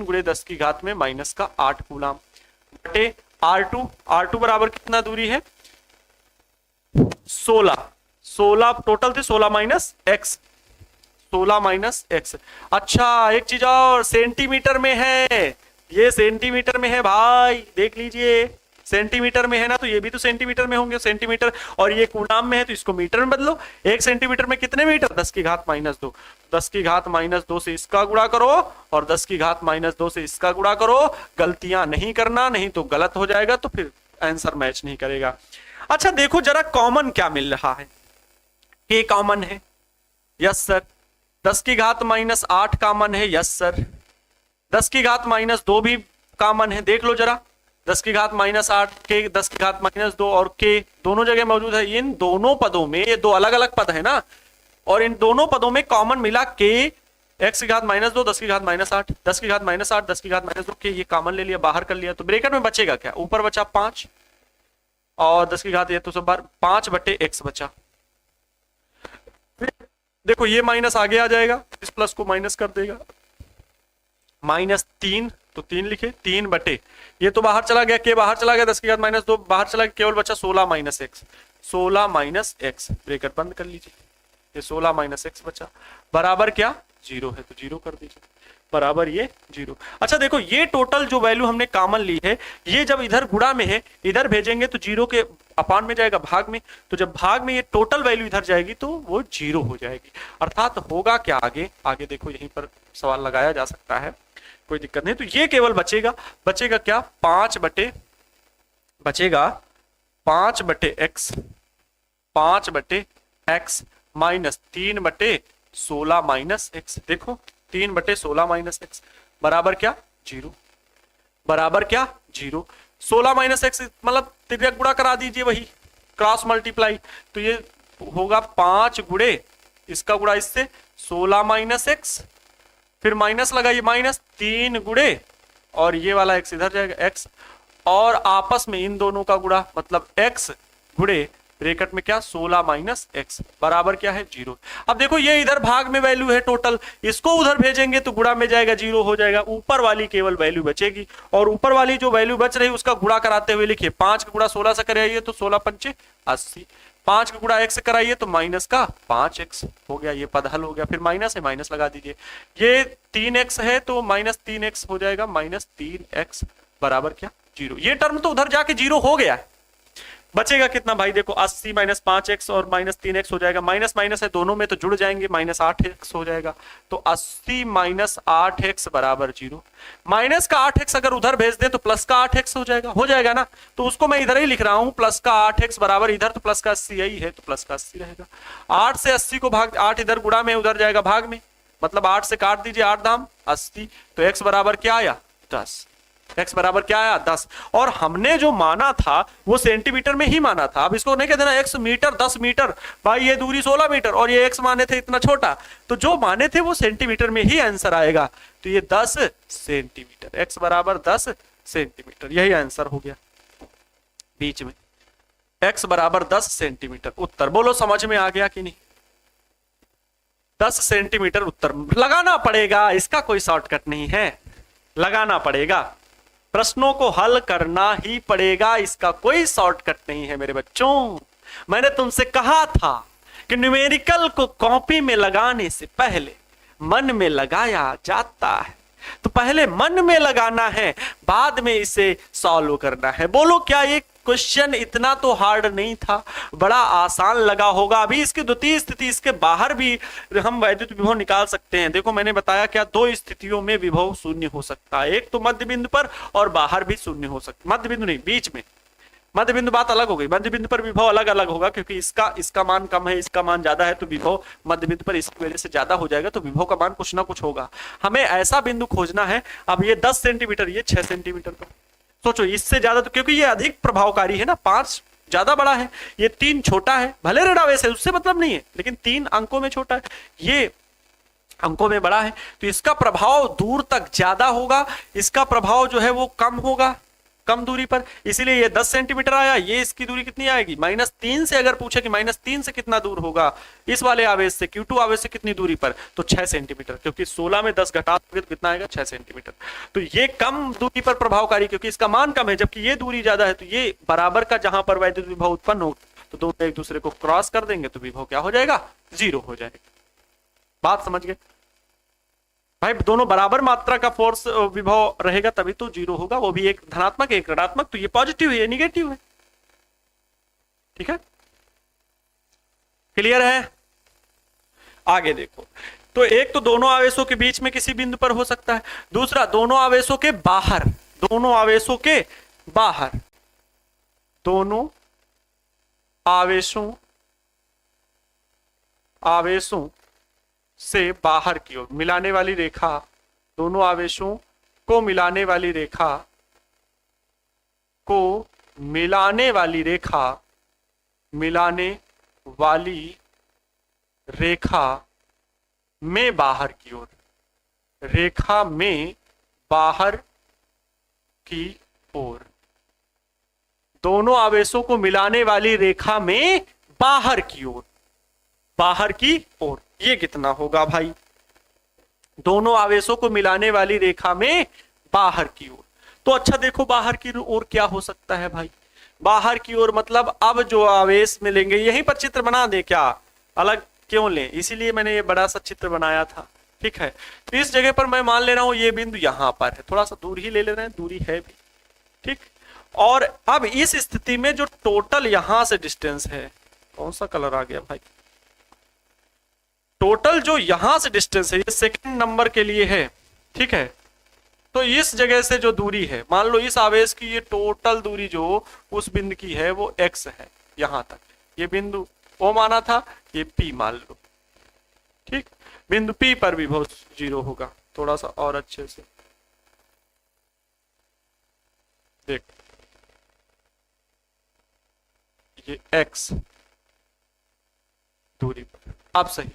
[SPEAKER 1] × 10⁻8 कूलम बटे R2 बराबर कितना दूरी है, 16 टोटल थे, 16 - x। अच्छा एक चीज और, सेंटीमीटर में है, ये सेंटीमीटर में है भाई, देख लीजिए सेंटीमीटर में है ना, तो ये भी तो सेंटीमीटर में होंगे, सेंटीमीटर, और ये कूलम में है तो इसको मीटर में बदलो। 1 सेंटीमीटर में कितने मीटर, 10⁻²। 10⁻² से इसका गुणा करो और 10⁻² से इसका गुणा करो। गलतियां नहीं करना, नहीं तो गलत हो जाएगा, तो फिर आंसर मैच नहीं करेगा। अच्छा देखो जरा कॉमन क्या मिल रहा है, के कॉमन है, यस सर। 10⁻8 कॉमन है, यस सर। 10⁻² भी कॉमन है, देख लो जरा। 10⁻8 के 10⁻² और के दोनों जगह मौजूद है। इन दोनों पदों में, ये दो अलग अलग पद है ना, और इन दोनों पदों में कॉमन मिला के x⁻², 10⁻8, 10⁻8, 10⁻², के ये कॉमन ले लिया, बाहर कर लिया, तो ब्रैकेट में बचेगा क्या, ऊपर बचा 5 और 10⁻, ये तो सब बार 5/x बचा। देखो ये माइनस आगे आ जाएगा, इस प्लस को माइनस कर देगा, -3, तो 3 लिखे, 3 बटे, ये तो बाहर चला गया, के बाहर चला गया, 10⁻² बाहर चला गया, केवल बचा 16 - x। 16 - x, ब्रैकेट बंद कर लीजिए, ये 16 - x बचा, बराबर क्या, 0 है, तो 0 कर दीजिए, बराबर ये 0। अच्छा देखो ये टोटल जो वैल्यू हमने कॉमन ली है, ये जब इधर गुणा में है, इधर भेजेंगे तो 0 के अपान में जाएगा भाग में, तो जब भाग में ये टोटल वैल्यू इधर जाएगी तो वो 0 हो जाएगी। अर्थात होगा क्या आगे देखो, यहीं पर सवाल लगाया जा सकता है, कोई दिक्कत नहीं। तो ये केवल बचेगा क्या, 5/x, 5/x माइनस 3/16 - x। देखो 3/16 - x बराबर क्या, 0, बराबर क्या, 0। 16 - x मतलब तिर्यक गुणा करा दीजिए, वही क्रॉस मल्टीप्लाई, तो ये होगा 5 × इसका गुणा इससे 16 - x, फिर माइनस लगाइए, -3 × और ये वाला x इधर जाएगा x, और आपस में इन दोनों का गुणा, मतलब x × ब्रैकेट में क्या, 16 - x बराबर क्या है, 0। अब देखो ये इधर भाग में वैल्यू है टोटल, इसको उधर भेजेंगे तो गुणा में जाएगा, 0 हो जाएगा, ऊपर वाली केवल वैल्यू बचेगी, और ऊपर वाली जो वैल्यू बच रही है उसका गुणा कराते हुए लिखिए, 5 का गुणा 16 से कराइए तो 16×5 = 80, 5 का गुणा x से कराइए तो -5x हो गया, ये पद हल हो गया, फिर माइनस है, माइनस लगा दीजिए, ये 3x है तो -3x हो जाएगा, -3x बराबर क्या, 0। ये टर्म तो उधर जाके 0 हो गया है, बचेगा कितना भाई, देखो 80 - 5x और -3x हो जाएगा, माइनस माइनस है दोनों में तो जुड़ जाएंगे, -8x हो जाएगा, तो 80 - 8x बराबर 0। माइनस का 8x अगर उधर भेज दे तो प्लस का 8x हो जाएगा ना, तो उसको मैं इधर ही लिख रहा हूं, प्लस का 8x बराबर, इधर तो प्लस का 80 यही है तो प्लस का 80 रहेगा। 8 से 80 को भाग, 8 इधर गुणा में, उधर जाएगा भाग में, मतलब 8 से काट दीजिए, 8 दाम 80, तो x बराबर क्या आया, 10। x बराबर क्या आया, 10। और हमने जो माना था वो सेंटीमीटर में ही माना था, अब इसको नहीं कह देना x मीटर, 10 मीटर, भाई ये दूरी 16 मीटर और ये x माने थे इतना छोटा, तो जो माने थे वो सेंटीमीटर में ही आंसर आएगा, तो ये 10 सेंटीमीटर, x बराबर 10 सेंटीमीटर, यही आंसर हो गया बीच में, x बराबर 10 सेंटीमीटर। उत्तर बोलो समझ में आ गया कि नहीं, 10 सेंटीमीटर उत्तर। लगाना पड़ेगा, इसका कोई शॉर्टकट नहीं है, लगाना पड़ेगा, प्रश्नों को हल करना ही पड़ेगा, इसका कोई शॉर्टकट नहीं है मेरे बच्चों। मैंने तुमसे कहा था कि न्यूमेरिकल को कॉपी में लगाने से पहले मन में लगाया जाता है, तो पहले मन में लगाना है, बाद में इसे सॉल्व करना है। बोलो क्या ये क्वेश्चन इतना तो हार्ड नहीं था, बड़ा आसान लगा होगा। अभी इसकी द्वितीय स्थिति, इसके बाहर भी हम वैद्युत विभव निकाल सकते हैं। देखो मैंने बताया क्या, दो स्थितियों में विभव शून्य हो सकता है, एक तो मध्य बिंदु पर और बाहर भी शून्य हो सकता, मध्य बिंदु नहीं, बीच में। मध्य बिंदु बात अलग हो गई, मध्य बिंदु पर विभव अलग अलग होगा, क्योंकि इसका मान कम है, इसका मान ज्यादा है, तो विभव मध्य बिंदु पर इसकी वजह से ज्यादा हो जाएगा, तो विभव का मान कुछ ना कुछ होगा। हमें ऐसा बिंदु खोजना है। अब ये 10 सेंटीमीटर, ये 6 सेंटीमीटर पर, सोचो इससे ज्यादा, तो क्योंकि ये अधिक प्रभावकारी है ना, 5 ज्यादा बड़ा है, ये 3 छोटा है, भले ऋणावेश है उससे मतलब नहीं है, लेकिन 3 अंकों में छोटा है, ये अंकों में बड़ा है, तो इसका प्रभाव दूर तक ज्यादा होगा, इसका प्रभाव जो है वो कम होगा, कम दूरी पर, इसीलिए ये 10 सेंटीमीटर आया। ये इसकी दूरी कितनी आएगी, -3 से। अगर पूछे कि -3 से कितना दूर होगा इस वाले आवेश से, Q2 आवेश से कितनी दूरी पर, तो 6 सेंटीमीटर, क्योंकि 16 में 10 घटा दोगे तो कितना आएगा, 6 सेंटीमीटर। तो ये कम दूरी पर प्रभावकारी, क्योंकि इसका मान कम है, जबकि ये दूरी ज्यादा है, तो ये बराबर का जहां पर वैद्युत विभव उत्पन्न हो, तो दोनों एक दूसरे को क्रॉस कर देंगे, तो विभव क्या हो जाएगा, 0 हो जाएगा। बात समझ गए भाई, दोनों बराबर मात्रा का फोर्स विभव रहेगा तभी तो 0 होगा, वो भी एक धनात्मक एक ऋणात्मक, तो ये पॉजिटिव है, ये निगेटिव है। ठीक है, क्लियर है। आगे देखो, तो एक तो दोनों आवेशों के बीच में किसी बिंदु पर हो सकता है, दूसरा दोनों आवेशों के बाहर, दोनों आवेशों के बाहर, दोनों आवेशों से बाहर की ओर मिलाने वाली रेखा, दोनों आवेशों को मिलाने वाली रेखा, मिलाने वाली रेखा में बाहर की ओर, रेखा में बाहर की ओर, दोनों आवेशों को मिलाने वाली रेखा में बाहर की ओर, बाहर की ओर, ये कितना होगा भाई, दोनों आवेशों को मिलाने वाली रेखा में बाहर की ओर। तो अच्छा देखो बाहर की ओर क्या हो सकता है भाई, बाहर की ओर मतलब अब जो आवेश मिलेंगे, यहीं पर चित्र बना दे क्या, अलग क्यों लें, इसीलिए मैंने ये बड़ा सा चित्र बनाया था। ठीक है, तो इस जगह पर मैं मान ले रहा हूं ये बिंदु यहां पर है, थोड़ा सा दूर ही ले रहे हैं, दूरी है भी। ठीक, और अब इस स्थिति में जो टोटल यहां से डिस्टेंस है, कौन सा कलर आ गया भाई, टोटल जो यहां से डिस्टेंस है, ये सेकंड नंबर के लिए है। ठीक है, तो इस जगह से जो दूरी है, मान लो इस आवेश की ये टोटल दूरी जो उस बिंदु की है वो x है, यहां तक, ये बिंदु O माना था, ये P मान लो। ठीक, बिंदु P पर विभव 0 होगा। थोड़ा सा और अच्छे से देख, ये x दूरी पर, अब सही।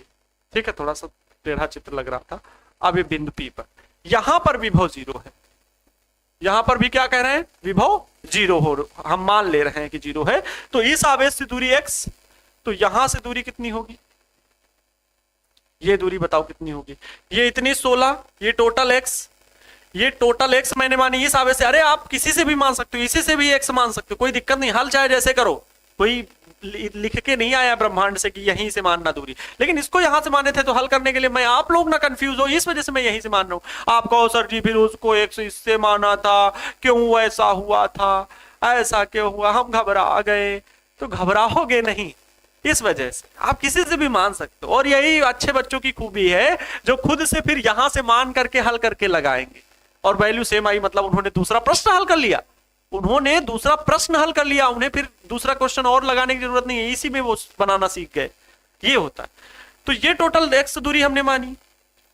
[SPEAKER 1] ठीक है, थोड़ा सा टेढ़ा चित्र लग रहा था। अब ये बिंदु P पर, यहां पर विभव 0 है, यहां पर भी क्या कह रहे हैं, विभव 0 हो, हम मान ले रहे हैं कि 0 है। तो इस आवेश से दूरी x, तो यहां से दूरी कितनी होगी, ये दूरी बताओ कितनी होगी, ये इतनी 16, ये टोटल x, ये टोटल x मैंने मानी इस आवेश से। अरे आप किसी से भी मान सकते हो, इसी से भी x मान सकते हो, कोई दिक्कत नहीं, हल चाहे जैसे करो, कोई लिख के नहीं आया ब्रह्मांड से कि यहीं से मानना दूरी, लेकिन इसको यहां से माने थे, तो हल करने के लिए मैं, आप लोग ना कंफ्यूज हो, इस वजह से मैं यहीं से मान रहा हूं। आप कहो सर जी फिर उसको x इससे माना था, क्यों ऐसा हुआ था, ऐसा क्यों हुआ, हम घबरा गए, तो घबराओगे नहीं, इस वजह से आप किसी से भी मान सकते हो। और यही अच्छे बच्चों की खूबी है, जो खुद से फिर यहां से मान करके हल करके लगाएंगे, और वैल्यू सेम आई, मतलब उन्होंने दूसरा प्रश्न हल कर लिया, उन्होंने दूसरा प्रश्न हल कर लिया, उन्हें फिर दूसरा क्वेश्चन और लगाने की जरूरत नहीं है, इसी में वो बनाना सीख गए, ये होता है। तो ये टोटल x दूरी हमने मानी,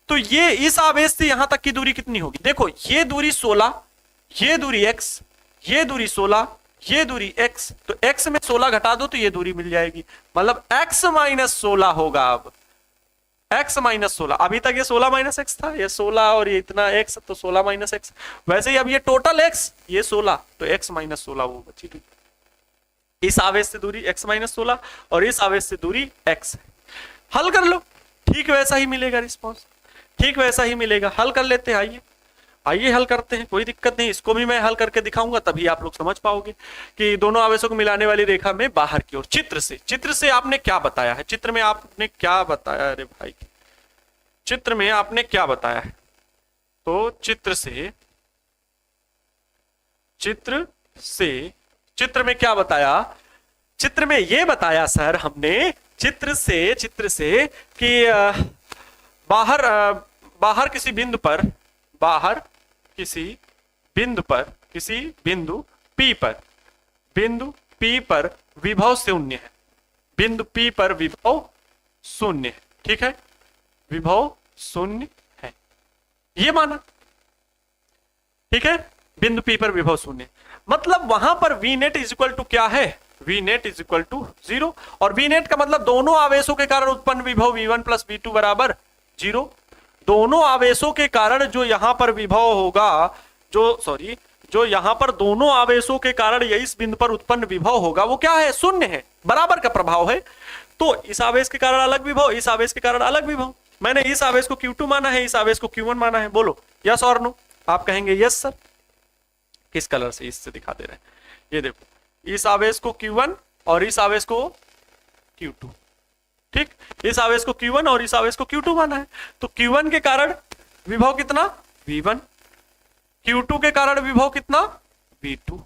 [SPEAKER 1] तो ये इस आवेश से यहां तक की दूरी कितनी होगी, देखो ये दूरी 16, ये दूरी x, ये दूरी 16, ये दूरी x, तो x में 16 घटा दो तो ये दूरी मिल जाएगी, मतलब x - 16 होगा। अब x - 16, अभी तक ये 16 - x था, ये 16 और ये इतना x, तो 16 - x। वैसे ही अब ये टोटल x, ये 16, तो x - 16 वो बची थी। इस आवेश से दूरी x - 16 और इस आवेश से दूरी x है। हल कर लो, ठीक वैसा ही मिलेगा रिस्पॉन्स, ठीक वैसा ही मिलेगा। हल कर लेते हैं, आइए आइए हल करते हैं, कोई दिक्कत नहीं। इसको भी मैं हल करके दिखाऊंगा, तभी आप लोग समझ पाओगे कि दोनों आवेशों को मिलाने वाली रेखा में बाहर की ओर। चित्र से आपने क्या बताया है, चित्र में आपने क्या बताया, अरे भाई चित्र में आपने क्या बताया है? तो चित्र में क्या बताया? चित्र में ये बताया सर हमने, चित्र से कि बाहर किसी बिंदु पर, किसी बिंदु P पर विभव शून्य है, बिंदु P पर विभव शून्य है, ठीक है, विभव शून्य है, ये माना, ठीक है, बिंदु P पर विभव शून्य, मतलब वहां पर V net is equal to क्या है? V net is equal to 0, और V नेट का मतलब दोनों आवेशों के कारण उत्पन्न विभव V1 प्लस V2 बराबर 0। दोनों आवेशों के कारण जो यहां पर विभव होगा, जो यहां पर दोनों आवेशों के कारण इस बिंदु पर उत्पन्न विभव होगा, वो क्या है? शून्य है, बराबर का प्रभाव है। तो इस आवेश के कारण अलग विभव, इस आवेश के कारण अलग विभव। मैंने इस आवेश को Q2 माना है, इस आवेश को Q1 माना है, बोलो यस और नो। आप कहेंगे यस सर। किस कलर से इससे दिखा दे रहे हैं? ये देखो, इस आवेश को Q1 और इस आवेश को Q2, ठीक, इस आवेश को Q1 और इस आवेश को Q2 माना है। तो Q1 के कारण विभव कितना? V1, Q2 के कारण विभव कितना? V2,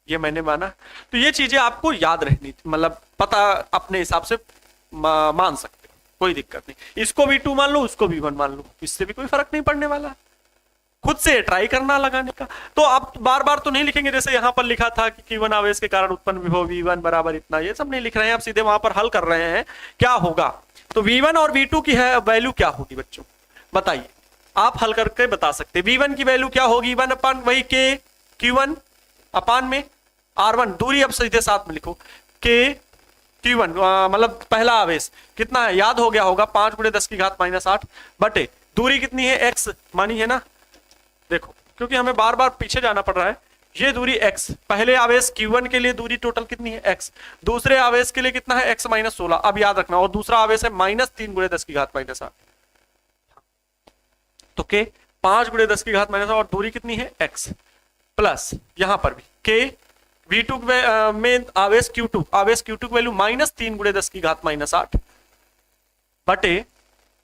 [SPEAKER 1] ये मैंने माना। तो ये चीजें आपको याद रहनी, मतलब पता अपने हिसाब से मान सकते हो, कोई दिक्कत नहीं। इसको V2 मान लो, उसको V1 मान लो, इससे भी कोई फर्क नहीं पड़ने वाला, खुद से ट्राई करना लगाने का। तो आप बार बार तो नहीं लिखेंगे, जैसे यहां पर लिखा था कि Q1 आवेश के कारण उत्पन्न विभव V1 बराबर इतना, ये सब नहीं लिख रहे हैं, आप सीधे वहां पर हल कर रहे हैं। क्या होगा? तो V1 और V2 की है वैल्यू क्या होगी बच्चों, बताइए, आप हल करके बता सकते। V1 की वैल्यू क्या होगी? 1 अपान वही K Q1 अपान में R1, दूरी अब सीधे साथ में लिखो, K Q1 मतलब पहला आवेश कितना है, याद हो गया होगा, 5 × 10⁻⁻8 बटे दूरी कितनी है? x मानी है ना। देखो, क्योंकि हमें बार बार पीछे जाना पड़ रहा है, ये दूरी x, पहले आवेश Q1 के लिए दूरी टोटल कितनी है? x, दूसरे आवेश के लिए कितना है? x - 16, अब याद रखना, और दूसरा आवेश है -3 × 10⁻⁸। तो k 5 × 10⁻⁸, और दूरी कितनी है? x, प्लस यहां पर भी k V2 में आवेश Q2 की वैल्यू -3 × 10⁻⁸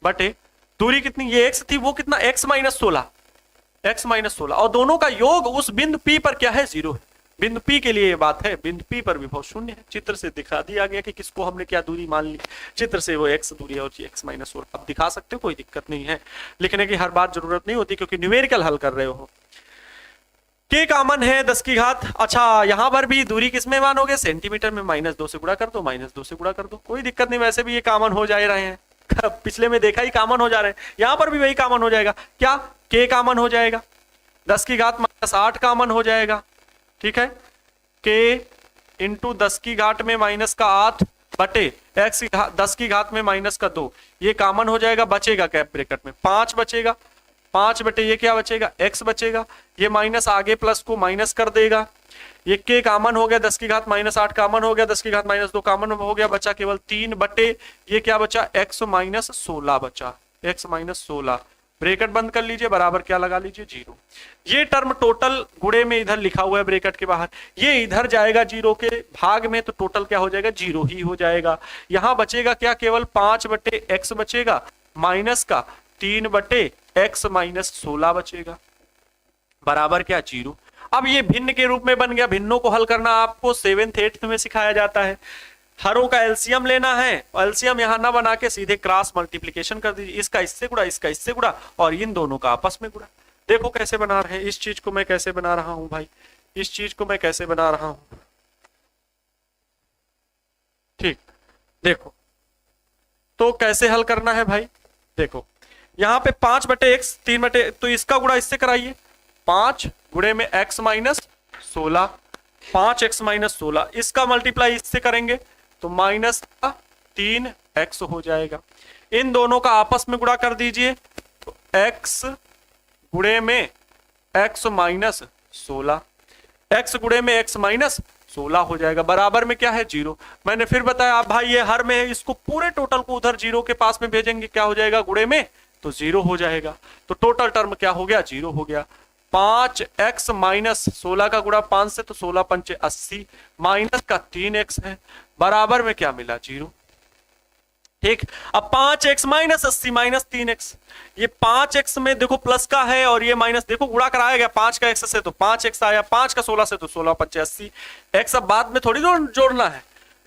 [SPEAKER 1] बटे दूरी कितनी? ये x थी, वो कितना? x - 16, और दोनों का योग उस बिंदु P पर क्या है? 0 है। बिंदु P के लिए ये बात है, बिंदु P पर विभव शून्य है। चित्र से दिखा दिया गया कि किसको हमने क्या दूरी मान ली, चित्र से वो x दूरी है और ये x - 16 आप दिखा सकते हो, कोई दिक्कत नहीं है। लिखने की हर बार जरूरत नहीं होती, क्योंकि न्यूमेरिकल हल कर रहे हो। k कॉमन है 10 की घात, अच्छा यहां पर भी दूरी किसमें मानोगे? सेंटीमीटर में, -2 से गुणा कर दो, -2 से गुणा कर दो, कोई दिक्कत नहीं, वैसे भी ये कॉमन हो जा रहे हैं, पिछले में देखा ही कॉमन हो जा रहे हैं, यहां पर भी वही कॉमन हो जाएगा। क्या? k कॉमन हो जाएगा, 10 की घात -8 कॉमन हो जाएगा, ठीक है, k × 10 की घात में -8 बटे x 10 की घात में -2, ये कॉमन हो जाएगा। बचेगा क्या ब्रैकेट में? 5 बचेगा, 5 बटे ये क्या बचेगा? x बचेगा, ये माइनस आगे प्लस को माइनस कर देगा, ये k कॉमन हो गया, 10 की घात -8 कॉमन हो गया, 10 की घात -2 कॉमन हो गया, बचा केवल 3 बटे ये क्या बचा? x - 16 बचा, x - 16, ब्रैकेट बंद कर लीजिए, बराबर क्या लगा लीजिए? 0। ये टर्म टोटल गुणे में इधर लिखा हुआ है ब्रैकेट के बाहर, ये इधर जाएगा 0 के भाग में, तो टोटल क्या हो जाएगा? 0 ही हो जाएगा। यहां बचेगा क्या? केवल 5 बटे x बचेगा, माइनस का 3 बटे x - 16 बचेगा, बराबर क्या? 0। अब ये भिन्न के रूप में बन गया। भिन्नों को हल करना आपको 7th 8th में सिखाया जाता है। हरों का एलसीएम लेना है, एलसीएम यहां ना बना के सीधे क्रॉस मल्टीप्लिकेशन कर दीजिए, इसका इससे गुणा, इसका इससे गुणा, और इन दोनों का आपस में गुणा। देखो कैसे बना रहे हैं, इस चीज को मैं कैसे बना रहा हूं भाई, इस चीज को मैं कैसे बना रहा हूं, ठीक, देखो तो कैसे हल करना है भाई। देखो यहां पे 5 बटे x 3 बटे, तो इसका गुणा इससे कराइए, 5 गुणे में x - 16, 5x - 16, इसका मल्टीप्लाई इससे करेंगे तो -3x हो जाएगा। इन दोनों का आपस में गुणा कर दीजिए, तो x गुणे में x - 16, x गुणे में x - 16 हो जाएगा, बराबर में क्या है 0। मैंने फिर बताया आप भाई ये हर में है, इसको पूरे टोटल को उधर 0 के पास में भेजेंगे, क्या हो जाएगा गुणे में, तो 0 हो जाएगा। तो टोटल टर्म क्या हो गया, 0 हो गया। 5x माइनस 16 का गुणा 5 से, तो 16 पंचे 80, माइनस का 3x है, बराबर में क्या मिला 0। ठीक, अब 5x माइनस 80 माइनस 3x, ये 5x में देखो प्लस का है और ये माइनस, देखो गुणा कराया गया 5 का x से तो 5x आया, 5 का 16 से तो 16 पंचे 80, x अब बाद में थोड़ी जोड़ना है,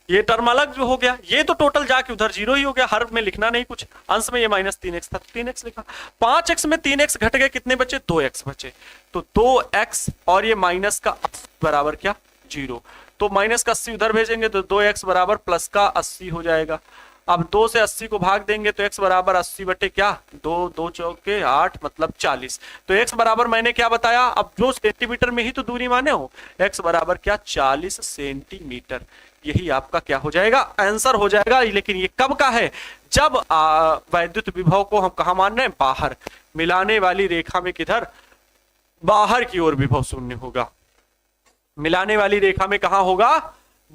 [SPEAKER 1] ये टर्म अलग जो हो गया, ये तो टोटल जाके उधर 0 ही हो गया, हर में लिखना नहीं कुछ, अंश में ये माइनस 3x था तो 3x लिखा। 5x में 3x घट गए, कितने बचे, 2x बचे, तो 2x और ये माइनस का 80 बराबर क्या 0, तो माइनस का 80 उधर भेजेंगे तो 2x बराबर प्लस का 80 हो जाएगा। अब 2 से 80 को भाग देंगे तो x बराबर 80 बटे क्या 2, 2 चौके 8 मतलब 40, तो x बराबर मैंने क्या बताया, अब जो सेंटीमीटर में ही तो दूरी माने हो, x बराबर क्या 40 सेंटीमीटर, यही आपका क्या हो जाएगा आंसर हो जाएगा। लेकिन ये कब का है, जब वैद्युत विभव को हम कहा मान रहे हैं, बाहर, मिलाने वाली रेखा में किधर, बाहर की ओर विभव शून्य होगा, मिलाने वाली रेखा में कहा होगा,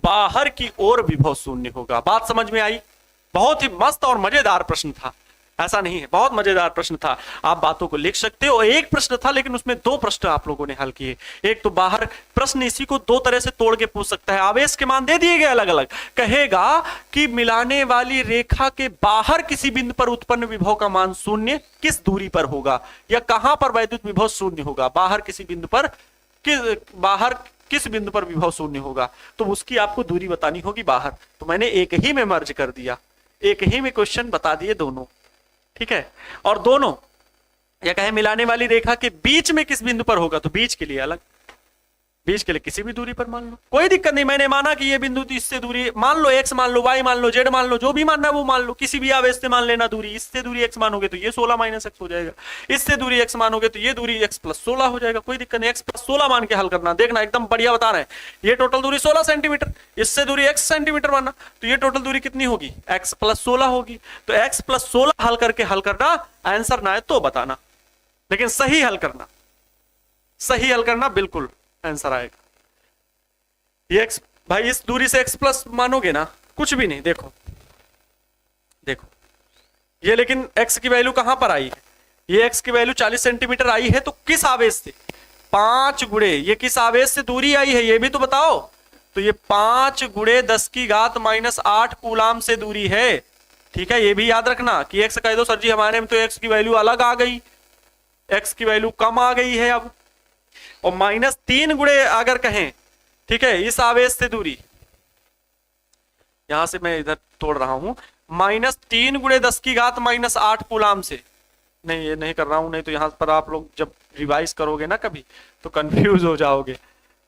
[SPEAKER 1] बाहर की ओर विभव शून्य होगा। बात समझ में आई, बहुत ही मस्त और मजेदार प्रश्न था, ऐसा नहीं है, बहुत मजेदार प्रश्न था, आप बातों को लिख सकते हो। एक प्रश्न था लेकिन उसमें 2 प्रश्न आप लोगों ने हल किए, एक तो बाहर, प्रश्न इसी को 2 तरह से तोड़ के पूछ सकता है, आवेश के मान दे दिए गए अलग अलग, कहेगा कि मिलाने वाली रेखा के बाहर किसी बिंदु पर उत्पन्न विभव का मान शून्य किस दूरी पर होगा, या कहां पर वैद्युत विभव शून्य होगा, बाहर किसी बिंदु पर, किस बिंदु पर विभव शून्य होगा, तो उसकी आपको दूरी बतानी होगी बाहर। तो मैंने एक ही में मर्ज कर दिया, एक ही में क्वेश्चन बता दिए दोनों, ठीक है। और दोनों या कहे मिलाने वाली रेखा के बीच में किस बिंदु पर होगा, तो बीच के लिए अलग, बीच के लिए किसी भी दूरी पर मान लो, कोई दिक्कत नहीं। मैंने माना कि ये बिंदु इससे दूरी मान लो, x मान लो, y मान लो, z मान लो, जो भी मानना है वो मान लो, किसी भी आवेश से मान लेना दूरी, इससे दूरी x मानोगे तो ये 16 माइनस x हो जाएगा, इससे दूरी x मानोगे तो ये दूरी x प्लस 16 हो जाएगा, कोई दिक्कत नहीं, x प्लस 16 मान के हल करना, देखना एकदम बढ़िया बता रहे हैं। ये टोटल दूरी 16 सेंटीमीटर, इससे दूरी x सेंटीमीटर मानना, तो ये टोटल दूरी कितनी होगी, x प्लस 16 होगी, तो x प्लस 16 हल करके हल करना, आंसर ना है तो बताना, लेकिन सही हल करना, सही हल करना, बिल्कुल आंसर आएगा। ये x भाई इस दूरी से x प्लस मानोगे ना, कुछ भी नहीं, देखो देखो ये, लेकिन x की वैल्यू कहां पर आई है, ये x की वैल्यू 40 सेंटीमीटर आई है, तो किस आवेश से, 5 गुणे, ये किस आवेश से दूरी आई है ये भी तो बताओ, तो ये 5 गुणे 10 की घात माइनस 8 कूलाम से दूरी है, ठीक है। ये भी याद रखना कि x कह दो सर जी हमारे में तो x की वैल्यू अलग आ गई, x की वैल्यू कम आ गई है अब, और माइनस 3 गुणे अगर कहें, ठीक है, इस आवेश से दूरी, यहां से मैं इधर तोड़ रहा हूं, माइनस 3 गुणे 10 की घात माइनस 8 कूलाम से, नहीं ये नहीं कर रहा हूं, नहीं तो यहां पर आप लोग जब रिवाइज करोगे ना कभी तो कंफ्यूज हो जाओगे,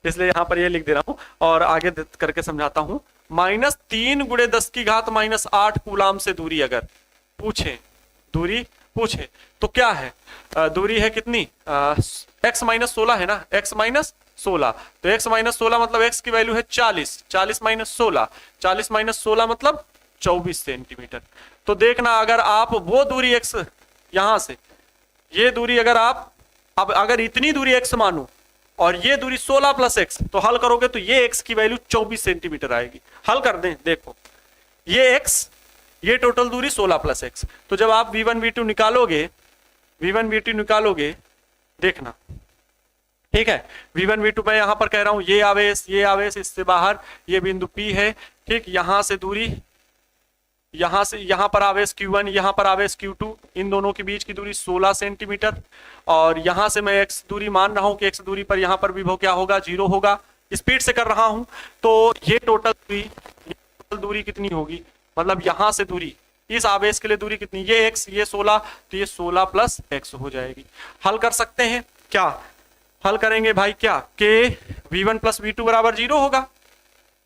[SPEAKER 1] इसलिए यहां पर ये लिख दे रहा हूं और आगे करके समझाता हूं। माइनस 3 गुणे 10 की घात माइनस 8 कूलाम से दूरी अगर पूछे, दूरी पूछे तो क्या है, दूरी है कितनी, x माइनस 16 है ना, x माइनस 16, तो x माइनस 16 मतलब x की वैल्यू है 40, 40 माइनस 16, 40 माइनस 16 मतलब 24 सेंटीमीटर। तो देखना अगर आप वो दूरी x यहां से, ये दूरी अगर आप, अब अगर इतनी दूरी x मानो और ये दूरी 16 प्लस x, तो हल करोगे तो ये x की वैल्यू 24 सेंटीमीटर आएगी। हल कर दें, देखो ये x, ये टोटल दूरी 16 प्लस x, तो जब आप v1 v2 निकालोगे, v1 v2 निकालोगे, देखना ठीक है, v1 v2 मैं यहां पर कह रहा हूं, ये आवेश इससे बाहर, ये बिंदु P है, ठीक, यहां से दूरी, यहां से यहां पर आवेश q1, यहां पर आवेश q2, इन दोनों के बीच की दूरी 16 सेंटीमीटर, और यहां से मैं x दूरी मान रहा हूं कि x दूरी पर यहां पर विभव क्या होगा, 0 होगा, स्पीड से कर रहा हूं, तो ये टोटल दूरी कितनी होगी, मतलब यहां से दूरी, इस आवेश के लिए दूरी कितनी, ये x, ये 16, तो ये 16 प्लस x हो जाएगी। हल कर सकते हैं क्या, हल करेंगे भाई क्या, के v1 प्लस v2 बराबर 0 होगा,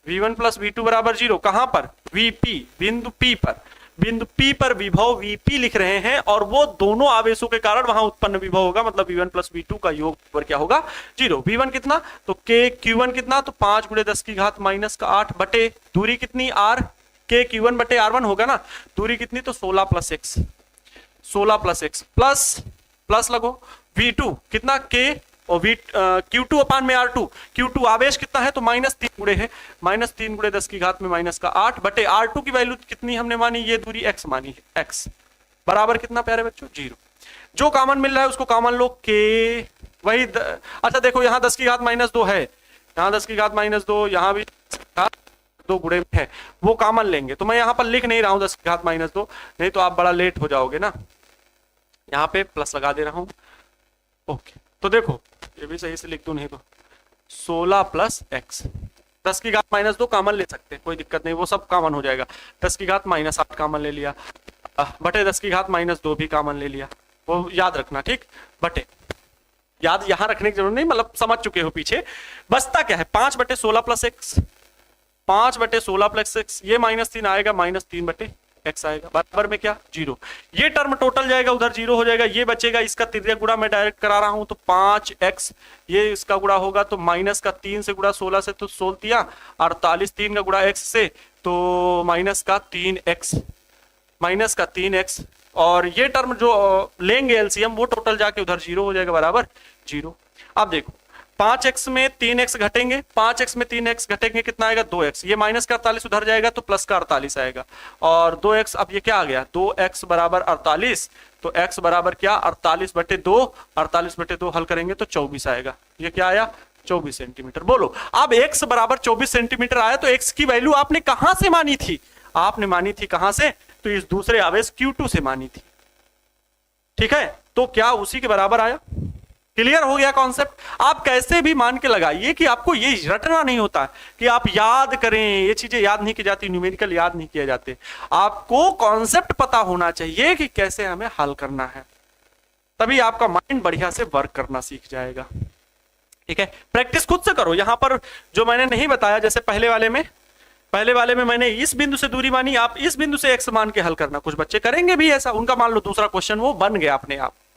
[SPEAKER 1] v1 प्लस v2 बराबर 0, कहां पर, vp, बिंदु p पर, बिंदु p पर विभव vp लिख रहे हैं, और वो दोनों आवेशों के कारण वहां उत्पन्न विभव होगा, मतलब v1 प्लस v2 का योग पर क्या होगा 0। v1 कितना, तो k q1 कितना, तो 5 गुणे 10 की घात माइनस का 8 बटे दूरी कितनी r, k q1 बटे r1 होगा ना, दूरी कितनी, तो 16 plus x, 16 plus x plus लगो v2 कितना, k और वी Q2 अपान में R2, Q2 आवेश कितना है तो -3 गुणे है, -3 गुणे 10 की घात में -8 बटे R2 की वैल्यू कितनी हमने मानी, ये दूरी x मानी है, x बराबर कितना प्यारे बच्चों 0। जो कॉमन मिल रहा है उसको कॉमन लो k, वही अच्छा देखो यहाँ 10 की घात -2 है, यहाँ 10 की घात -2, यहाँ भी 2 गुणे में है, वो कॉमन लेंगे। तो मैं यहाँ पर लिख नहीं रहा हूँ 10 की घात -2, नहीं तो आप बड़ा लेट हो जाओगे ना, यहाँ पे प्लस लगा दे रहा हूँ। ओके तो देखो ये भी सही से लिख दूं नहीं तो 16 प्लस x, 10 की घात -2 कॉमन ले सकते हैं, कोई दिक्कत नहीं, वो सब कॉमन हो जाएगा। 10 की घात -8 कॉमन ले लिया, बटे 10 की घात -2 भी कॉमन ले लिया, वो याद रखना ठीक, बटे याद यहां रखने की जरूरत नहीं, मतलब समझ चुके हो पीछे। बचता क्या है 5 बटे 16 प्लस x, 5 बटे 16 प्लस x, ये -3 आएगा, -3 बटे x आएगा, बराबर में क्या 0। ये टर्म टोटल जाएगा उधर 0 हो जाएगा, ये बचेगा, इसका तिर्यक गुणा मैं डायरेक्ट करा रहा हूं तो 5x, ये इसका गुणा होगा तो माइनस का 3 से गुणा 16 से तो 16 48, 3 का गुणा x से तो -3x, -3x, और ये टर्म जो लेंगे एलसीएम वो टोटल जाके उधर 0 हो जाएगा, बराबर 0। अब देखो 5x में 3x घटेंगे, 5x में 3x घटेंगे कितना आएगा 2x, ये -48 उधर जाएगा तो +48 आएगा, और 2x, अब ये क्या आ गया 2x बराबर 48, तो x बराबर क्या 48 बटे 2, 48 बटे 2 हल करेंगे तो 24 आएगा, ये क्या आया 24 सेंटीमीटर। बोलो अब x बराबर 24 सेंटीमीटर आया तो x की वैल्यू आपने कहां से मानी थी, आपने मानी थी कहां से, तो इस दूसरे आवेश Q2 से मानी थी, ठीक है, तो क्या उसी के बराबर आया। क्लियर हो गया कॉन्सेप्ट। आप कैसे भी मान के लगाइए कि आपको ये रटना नहीं होता कि आप याद करें, ये चीजें याद नहीं की जाती, न्यूमेरिकल याद नहीं किए जाते, आपको कॉन्सेप्ट पता होना चाहिए कि कैसे हमें हल करना है, तभी आपका माइंड बढ़िया से वर्क करना सीख जाएगा, ठीक है। प्रैक्टिस खुद से करो, यहां पर जो मैंने नहीं बताया, जैसे पहले वाले में मैंने इस बिंदु से दूरी मानी, आप इस बिंदु से x मान के हल करना, कुछ बच्चे करेंगे भी ऐसा, उनका मान लो दूसरा क्वेश्चन वो बन गया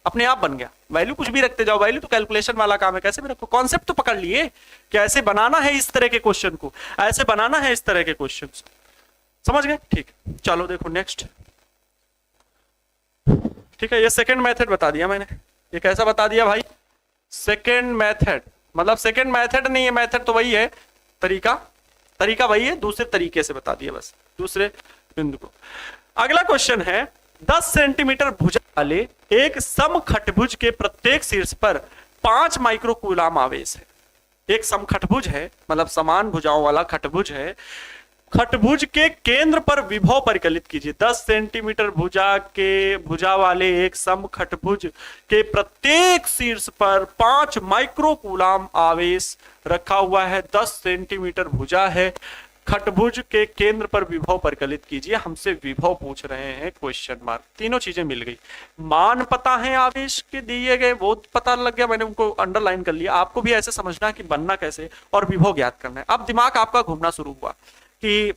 [SPEAKER 1] अपने आप बन गया। वैल्यू कुछ भी रखते जाओ, वैल्यू तो कैलकुलेशन वाला काम है, कैसे भी रखो, कॉन्सेप्ट तो पकड़ लिए कि ऐसे बनाना है इस तरह के क्वेश्चन को, ऐसे बनाना है इस तरह के क्वेश्चन, समझ गए, ठीक। चलो देखो नेक्स्ट, ठीक है, ये सेकंड मेथड बता दिया मैंने, ये कैसा बता दिया भाई, सेकंड मेथड, मतलब सेकंड मेथड नहीं है, मेथड तो वही है, तरीका वही है, दूसरे तरीके से बता दिया, बस दूसरे बिंदु को। अगला क्वेश्चन है 10 सेंटीमीटर भुजा वाले एक समखटभुज के प्रत्येक शीर्ष पर 5 माइक्रोकूलाम आवेश है। एक समखटभुज है, मतलब समान भुजाओं वाला खटभुज है, खटभुज के केंद्र पर विभव परिकलित कीजिए। 10 सेंटीमीटर भुजा वाले एक समखटभुज के प्रत्येक शीर्ष पर 5 माइक्रोकूलाम आवेश रखा हुआ है। 10 सेंटीमीटर भुजा है, खटभुज के केंद्र पर विभव परिकलित कीजिए। हमसे विभव पूछ रहे हैं, क्वेश्चन मार्क, तीनों चीजें मिल गई, मान पता है आवेश के दिए गए, वो पता लग गया, मैंने उनको अंडरलाइन कर लिया। आपको भी ऐसे समझना है कि बनना कैसे और विभव ज्ञात करना है। अब दिमाग आपका घूमना शुरू हुआ कि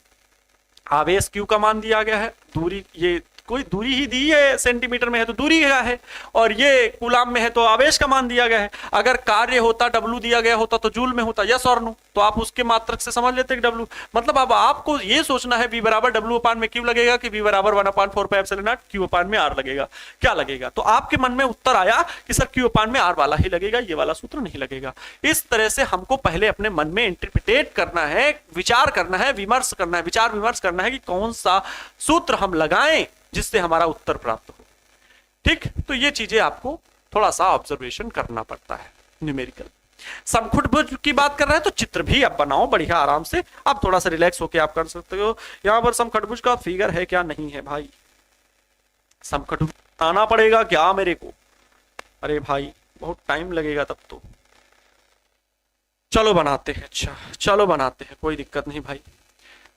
[SPEAKER 1] आवेश Q का मान दिया गया है, दूरी, ये कोई दूरी ही दी है, सेंटीमीटर में है तो दूरी क्या है, और ये कूलाम में है तो आवेश का मान दिया गया है। अगर कार्य होता W दिया गया होता तो जूल में होता, यस और नो, तो आप उसके मात्रक से समझ लेते कि W, मतलब अब आपको ये सोचना है V बराबर W अपान में Q लगेगा कि V बराबर 1/4 pi epsilon not Q upon में R लगेगा, क्या लगेगा। तो आपके मन में उत्तर आया कि सर Q अपान में R वाला ही लगेगा, ये वाला सूत्र नहीं लगेगा। इस तरह से हमको पहले अपने मन में इंटरप्रिटेट करना है, विचार करना है, विमर्श करना है, विचार विमर्श करना है कि कौन सा सूत्र हम लगाएं जिससे हमारा उत्तर प्राप्त हो, ठीक। तो ये चीजें आपको थोड़ा सा ऑब्जर्वेशन करना पड़ता है न्यूमेरिकल। समखटभुज की बात कर रहे हैं तो चित्र भी आप बनाओ बढ़िया आराम से, आप थोड़ा सा रिलैक्स होके आप कर सकते हो। यहां पर समखटभुज का फिगर है क्या, नहीं है भाई, समखटभुज आना पड़ेगा क्या मेरे को, अरे भाई बहुत टाइम लगेगा तब तो। चलो बनाते हैं, अच्छा चलो बनाते हैं, कोई दिक्कत नहीं भाई।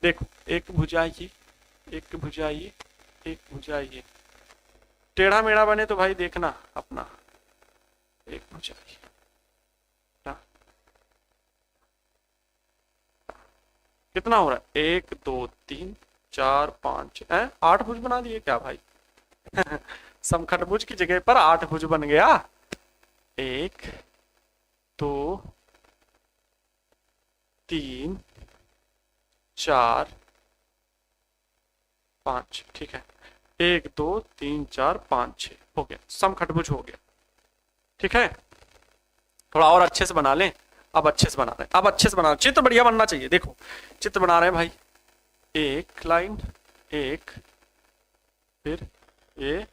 [SPEAKER 1] देखो एक भुजा ये, एक भुजा ये, एक भुजा ये, टेढ़ा मेढ़ा बने तो भाई देखना अपना, एक भुजा ये, कितना हो रहा है 1 2 3 4 5 8 भुज बना दिए क्या भाई समखटभुज की जगह पर 8 भुज बन गया, 1 2 3 4 5, ठीक है, 1 2 3 4 5 6 हो गया, समखटभुज हो गया, ठीक है। थोड़ा और अच्छे से बना लें। अब अच्छे से बना रहे हैं, अब अच्छे से बना, चित्र बढ़िया बनना चाहिए। देखो चित्र बना रहे हैं भाई, एक लाइन, एक, फिर ये,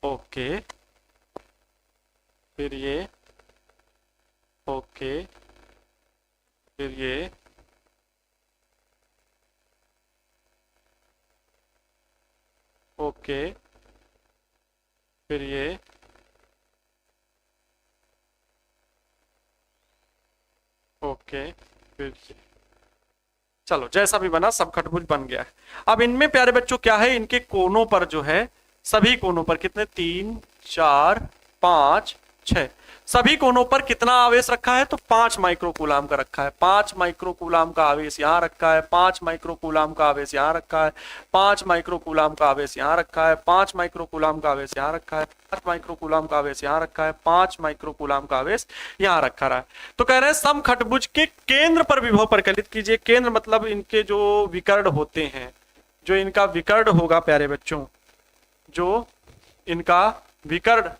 [SPEAKER 1] ओके, फिर ये, ओके, फिर ये, ओके, फिर ये, ओके, फिर ये। चलो जैसा भी बना, सब खटभुज बन गया है। अब इनमें प्यारे बच्चों क्या है, इनके कोनों पर जो है, सभी कोनों पर कितने, 3, 4, 5, 6, सभी कोनों पर कितना आवेश रखा है, तो 5 माइक्रोकूलाम का रखा है। 5 माइक्रोकूलाम का आवेश यहाँ रखा है, 5 माइक्रोकूलाम का आवेश यहाँ रखा है, 5 माइक्रोकूलाम का आवेश यहाँ रखा है, 5 माइक्रोकूलाम का आवेश यहाँ रखा है, 5 माइक्रोकूलाम का आवेश यहाँ रखा है, 5 माइक्रोकूलाम का आवेश यहाँ रखा रहा है। तो कह रहे हैं समखटभुज के केंद्र पर विभव परिकलित कीजिए। केंद्र मतलब इनके जो विकर्ण होते हैं, जो इनका विकर्ण होगा प्यारे बच्चों, जो इनका विकर्ण,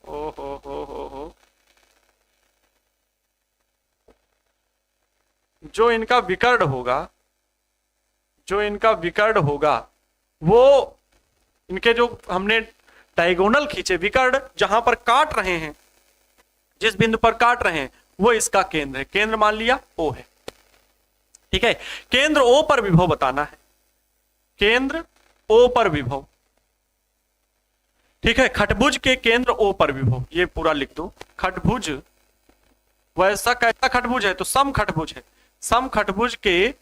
[SPEAKER 1] ओ हो, जो इनका विकर्ण होगा, जो इनका विकर्ण होगा, वो इनके जो हमने डायगोनल खींचे, विकर्ण जहां पर काट रहे हैं, जिस बिंदु पर काट रहे हैं, वो इसका केंद्र है। केंद्र मान लिया ओ है, ठीक है। केंद्र ओ पर विभव बताना है, केंद्र ओ पर विभव, ठीक है। खटभुज के केंद्र ओ पर विभव, ये पूरा लिख दो। खटभुज वैसा कैसा खटभुज है, तो समखटभुज है। समखटभुज के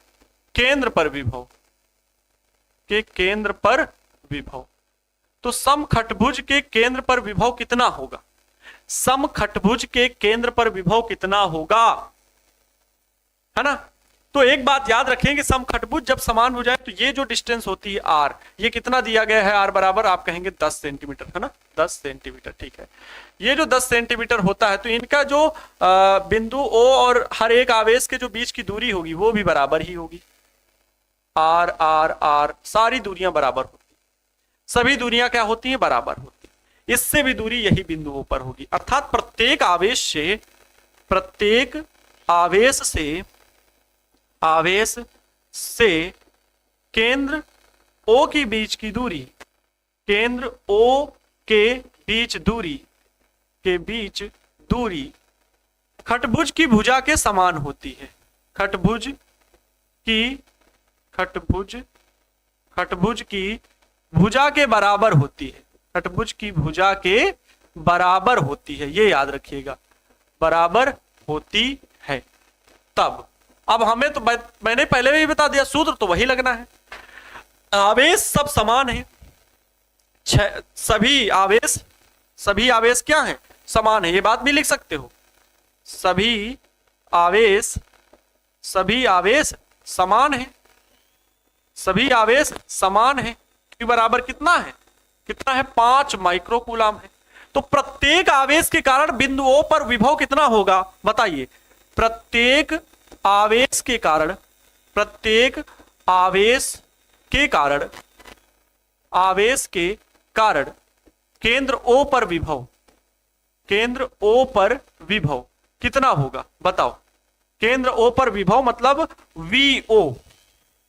[SPEAKER 1] केंद्र पर विभव, के केंद्र पर विभव, तो समखटभुज के केंद्र पर विभव कितना होगा, समखटभुज के केंद्र पर विभव कितना होगा, है ना। तो एक बात याद रखें कि समखटभुज जब समान हो जाए, तो ये जो डिस्टेंस होती है आर, ये कितना दिया गया है, आर बराबर आप कहेंगे 10 सेंटीमीटर, है ना, 10 सेंटीमीटर, ठीक है। ये जो 10 सेंटीमीटर होता है, तो इनका जो बिंदु ओ और हर एक आवेश के जो बीच की दूरी होगी, वो भी बराबर ही होगी। आर आर आर, सारी दूरियां बराबर होती, सभी दूरियां क्या होती हैं, बराबर होती। इससे भी दूरी यही बिंदुओं पर होगी, अर्थात प्रत्येक आवेश से केंद्र O की बीच की दूरी, केंद्र O के बीच दूरी खटभुज की भुजा के समान होती है। खटभुज की भुजा के बराबर होती है। खटभुज की भुजा के बराबर होती है, ये याद रखिएगा, बराबर होती है। तब अब हमें तो मैंने पहले भी बता दिया, सूत्र तो वही लगना है। आवेश सब समान है, सभी आवेश क्या है, समान है। ये बात भी लिख सकते हो, सभी आवेश समान है, सभी आवेश समान है। Q बराबर कितना है, 5 माइक्रोकूलाम है। तो प्रत्येक आवेश के कारण बिंदु O पर विभव कितना होगा, बताइए। प्रत्येक आवेश के कारण केंद्र O पर विभव कितना होगा, बताओ। केंद्र O पर विभव मतलब VO,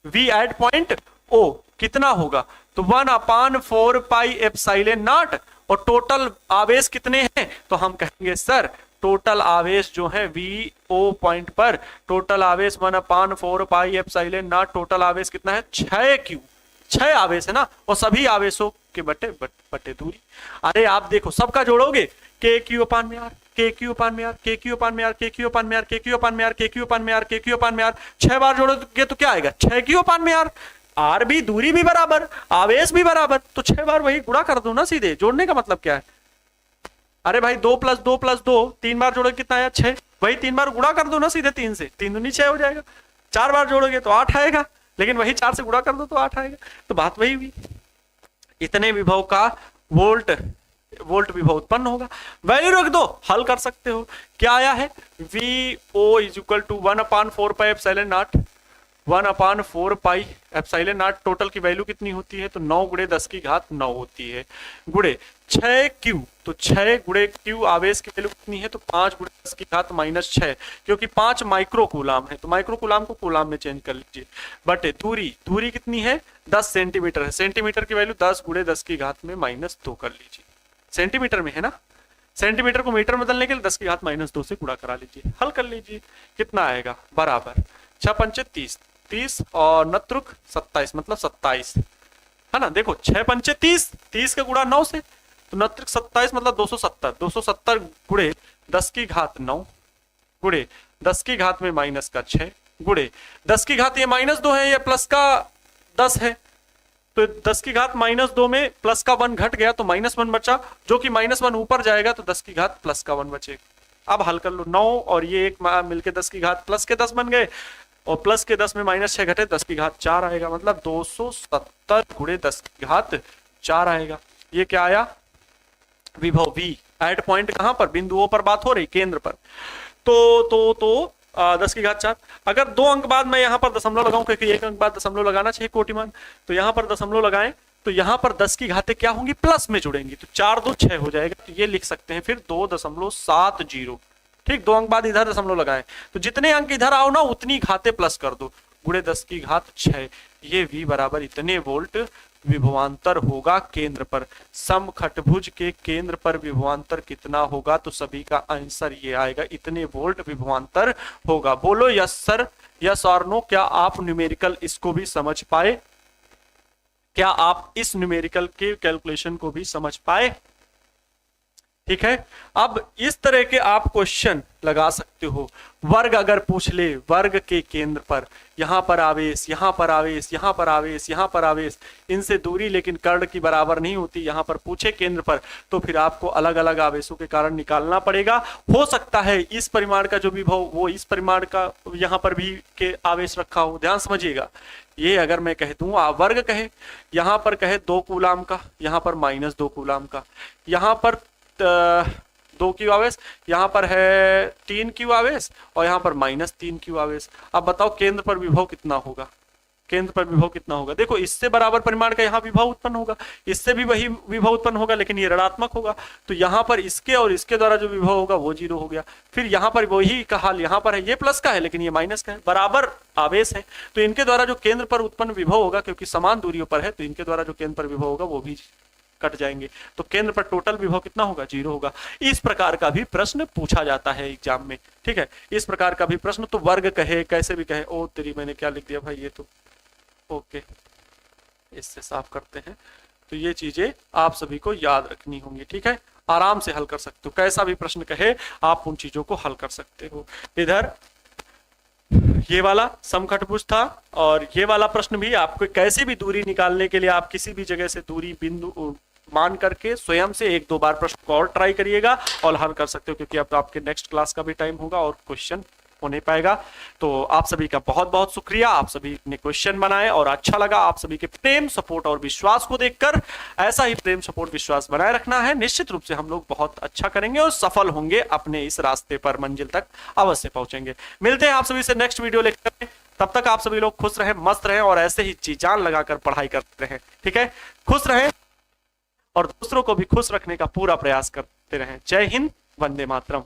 [SPEAKER 1] V at point O कितना होगा, तो 1/4 पाई एप्सिलॉन नॉट। और टोटल आवेश कितने हैं, तो हम कहेंगे सर टोटल आवेश जो है VO पॉइंट पर, टोटल आवेश 1/4 पाई एप्सिलॉन नॉट, टोटल आवेश कितना है, 6Q, 6 आवेश है ना, और सभी आवेशों के बटे दूरी। अरे आप देखो सबका जोड़ोगे, KQ/R, KQ/R, KQ/R, KQ/R, KQ/R, KQ/R, KQ/R, 6 बार जोड़ोगे तो क्या आएगा, 6Q/R। आर भी, दूरी भी बराबर, आवेश भी बराबर, तो 6 बार वही गुणा कर दो ना सीधे। जोड़ने का मतलब क्या है, अरे भाई 2 + 2 + 2, 3 बार जोड़ोगे कितना आया, 6, वही 3 बार गुणा कर दो ना सीधे, 3 से, 3 दूनी 6 हो जाएगा। 4 बार जोड़ोगे तो 8 आएगा, लेकिन वही 4 से गुणा कर दो तो 8 आएगा। तो बात वही हुई, इतने विभव का वोल्ट विभव उत्पन्न होगा। वैल्यू रख दो, हल कर सकते हो। क्या आया है, VO = 1/4 pi epsilon not, 1/4 pi epsilon not. Total की वैल्यू कितनी होती है? तो 9 गुणे 10 की घात 9 होती है, गुणे 6Q। तो 6 गुणे Q आवेश की वैल्यू कितनी है? तो 5 गुणे 10 की घात -6, क्योंकि 5 माइक्रो कूलाम है, तो माइक्रो कूलाम को कूलाम में चेंज कर लीजिए। बटे दूरी कितनी है? 10 सेंटीमीटर है। सेंटीमीटर की वैल्यू 10 गुणे 10 की घात में -2 कर लीजिए। सेंटीमीटर में है ना, सेंटीमीटर को मीटर में बदलने के लिए 10 की घात -2 से गुणा करा लीजिए, हल कर लीजिए। कितना आएगा? बराबर 6 पंचे 30, 30 और नत्रुक 27, मतलब 27 है ना। देखो 6 पंचे 30, 30 का गुणा 9 से, तो नत्रुक 27 मतलब 270, 270 गुणे 10 की घात 9 गुणे 10 की घात में माइनस का 6 गुणे 10 की घात, ये -2 है, ये प्लस का 10 है, तो 10 की घात -2 में प्लस का 1 घट गया तो -1 बचा, जो कि -1 ऊपर जाएगा तो 10 की घात प्लस का 1 बचेगा। अब हल कर लो, 9 और ये एक मिलके 10 की घात प्लस के 10 बन गए, और प्लस के 10 में -6 घटे, 10 की घात 4 आएगा, मतलब 270 गुणे 10 की घात 4 आएगा। ये क्या आया? विभव V एट पॉइंट, कहां पर? बिंदुओं पर बात हो रही, केंद्र पर। तो 10 की घात 4। अगर 2 अंक बाद मैं यहाँ पर दशमलव लगाऊं, क्योंकि 1 अंक बाद दशमलव लगाना चाहिए कोटिमान, तो यहाँ पर दशमलव लगाएं तो यहाँ पर 10 की घातें क्या होंगी? प्लस में जुड़ेंगी, तो 4 2 6 हो जाएगा, तो ये लिख सकते हैं फिर 2.70। ठीक, 2 अंक बाद इधर दशमलव लगाएं, तो जितने अंक इधर आओ ना उतनी घातें प्लस कर दो, गुणे 10 की घात 6। ये V बराबर इतने वोल्ट विभवांतर होगा केंद्र पर। समखटभुज के केंद्र पर विभवांतर कितना होगा? तो सभी का आंसर ये आएगा, इतने वोल्ट विभवांतर होगा। बोलो यस सर, यस और नो। क्या आप न्यूमेरिकल इसको भी समझ पाए? क्या आप इस न्यूमेरिकल के कैलकुलेशन को भी समझ पाए? ठीक है, अब इस तरह के आप क्वेश्चन लगा सकते हो। वर्ग अगर पूछ ले, वर्ग के केंद्र पर, यहां पर आवेश, यहां पर आवेश, यहां पर आवेश, यहां पर आवेश, इनसे दूरी लेकिन कर्ण की बराबर नहीं होती, यहां पर पूछे केंद्र पर, तो फिर आपको अलग अलग आवेशों के कारण निकालना पड़ेगा। हो सकता है इस परिमाण का जो विभव वो इस परिमाण का यहां पर भी के आवेश रखा हो। ध्यान समझिएगा, ये अगर मैं कह दूं वर्ग कहे, यहां पर कहे 2 कूलाम का, यहां पर -2 कूलाम का, यहां पर 2 क्यू आवेश, यहां पर है 3 क्यू आवेश, और यहां पर -3 क्यू आवेश। अब बताओ केंद्र पर विभव कितना होगा? केंद्र पर विभव कितना होगा? देखो इससे बराबर परिमाण का यहाँ विभव उत्पन्न होगा, इससे भी वही विभव उत्पन्न होगा, लेकिन ये ऋणात्मक होगा, तो यहाँ पर इसके और इसके द्वारा जो विभव होगा वो 0 हो गया। फिर यहाँ पर वही का हाल, यहाँ पर है, ये प्लस का है लेकिन ये माइनस का है, बराबर आवेश है, तो इनके द्वारा जो केंद्र पर उत्पन्न विभव होगा, क्योंकि समान दूरियों पर है, तो इनके द्वारा जो केंद्र पर विभव होगा वो भी कट जाएंगे, तो केंद्र पर टोटल विभव कितना होगा? 0 होगा। इस प्रकार का भी प्रश्न पूछा जाता है एग्जाम में। ठीक है, इस प्रकार का भी प्रश्न, तो वर्ग कहे, कैसे भी कहे। ओ तेरी, मैंने क्या लिख दिया भाई, ये तो ओके, इससे साफ करते हैं। तो ये चीजें आप सभी को याद रखनी होंगी। ठीक है, आराम से हल कर सकते हो, कैसा भी प्रश्न कहे आप उन चीजों को हल कर सकते हो। इधर ये वाला समखटभुज था, और ये वाला प्रश्न भी आपको कैसे भी दूरी निकालने के लिए आप किसी भी जगह से दूरी बिंदु मान करके स्वयं से 1-2 बार प्रश्न को और ट्राई करिएगा और हल कर सकते हो, क्योंकि अब आपके नेक्स्ट क्लास का भी टाइम होगा और क्वेश्चन हो नहीं पाएगा। तो आप सभी का बहुत बहुत शुक्रिया, आप सभी ने क्वेश्चन बनाए और अच्छा लगा। आप सभी के प्रेम, सपोर्ट और विश्वास को देखकर ऐसा ही प्रेम, सपोर्ट, विश्वास बनाए रखना है। निश्चित रूप से हम लोग बहुत अच्छा करेंगे और सफल होंगे, अपने इस रास्ते पर मंजिल तक अवश्य पहुंचेंगे। मिलते हैं आप सभी से नेक्स्ट वीडियो लेकर, तब तक आप सभी लोग खुश रहें, मस्त रहें और ऐसे ही जी जान लगाकर पढ़ाई करते रहें। ठीक है, खुश रहें और दूसरों को भी खुश रखने का पूरा प्रयास करते रहें। जय हिंद, वंदे मातरम।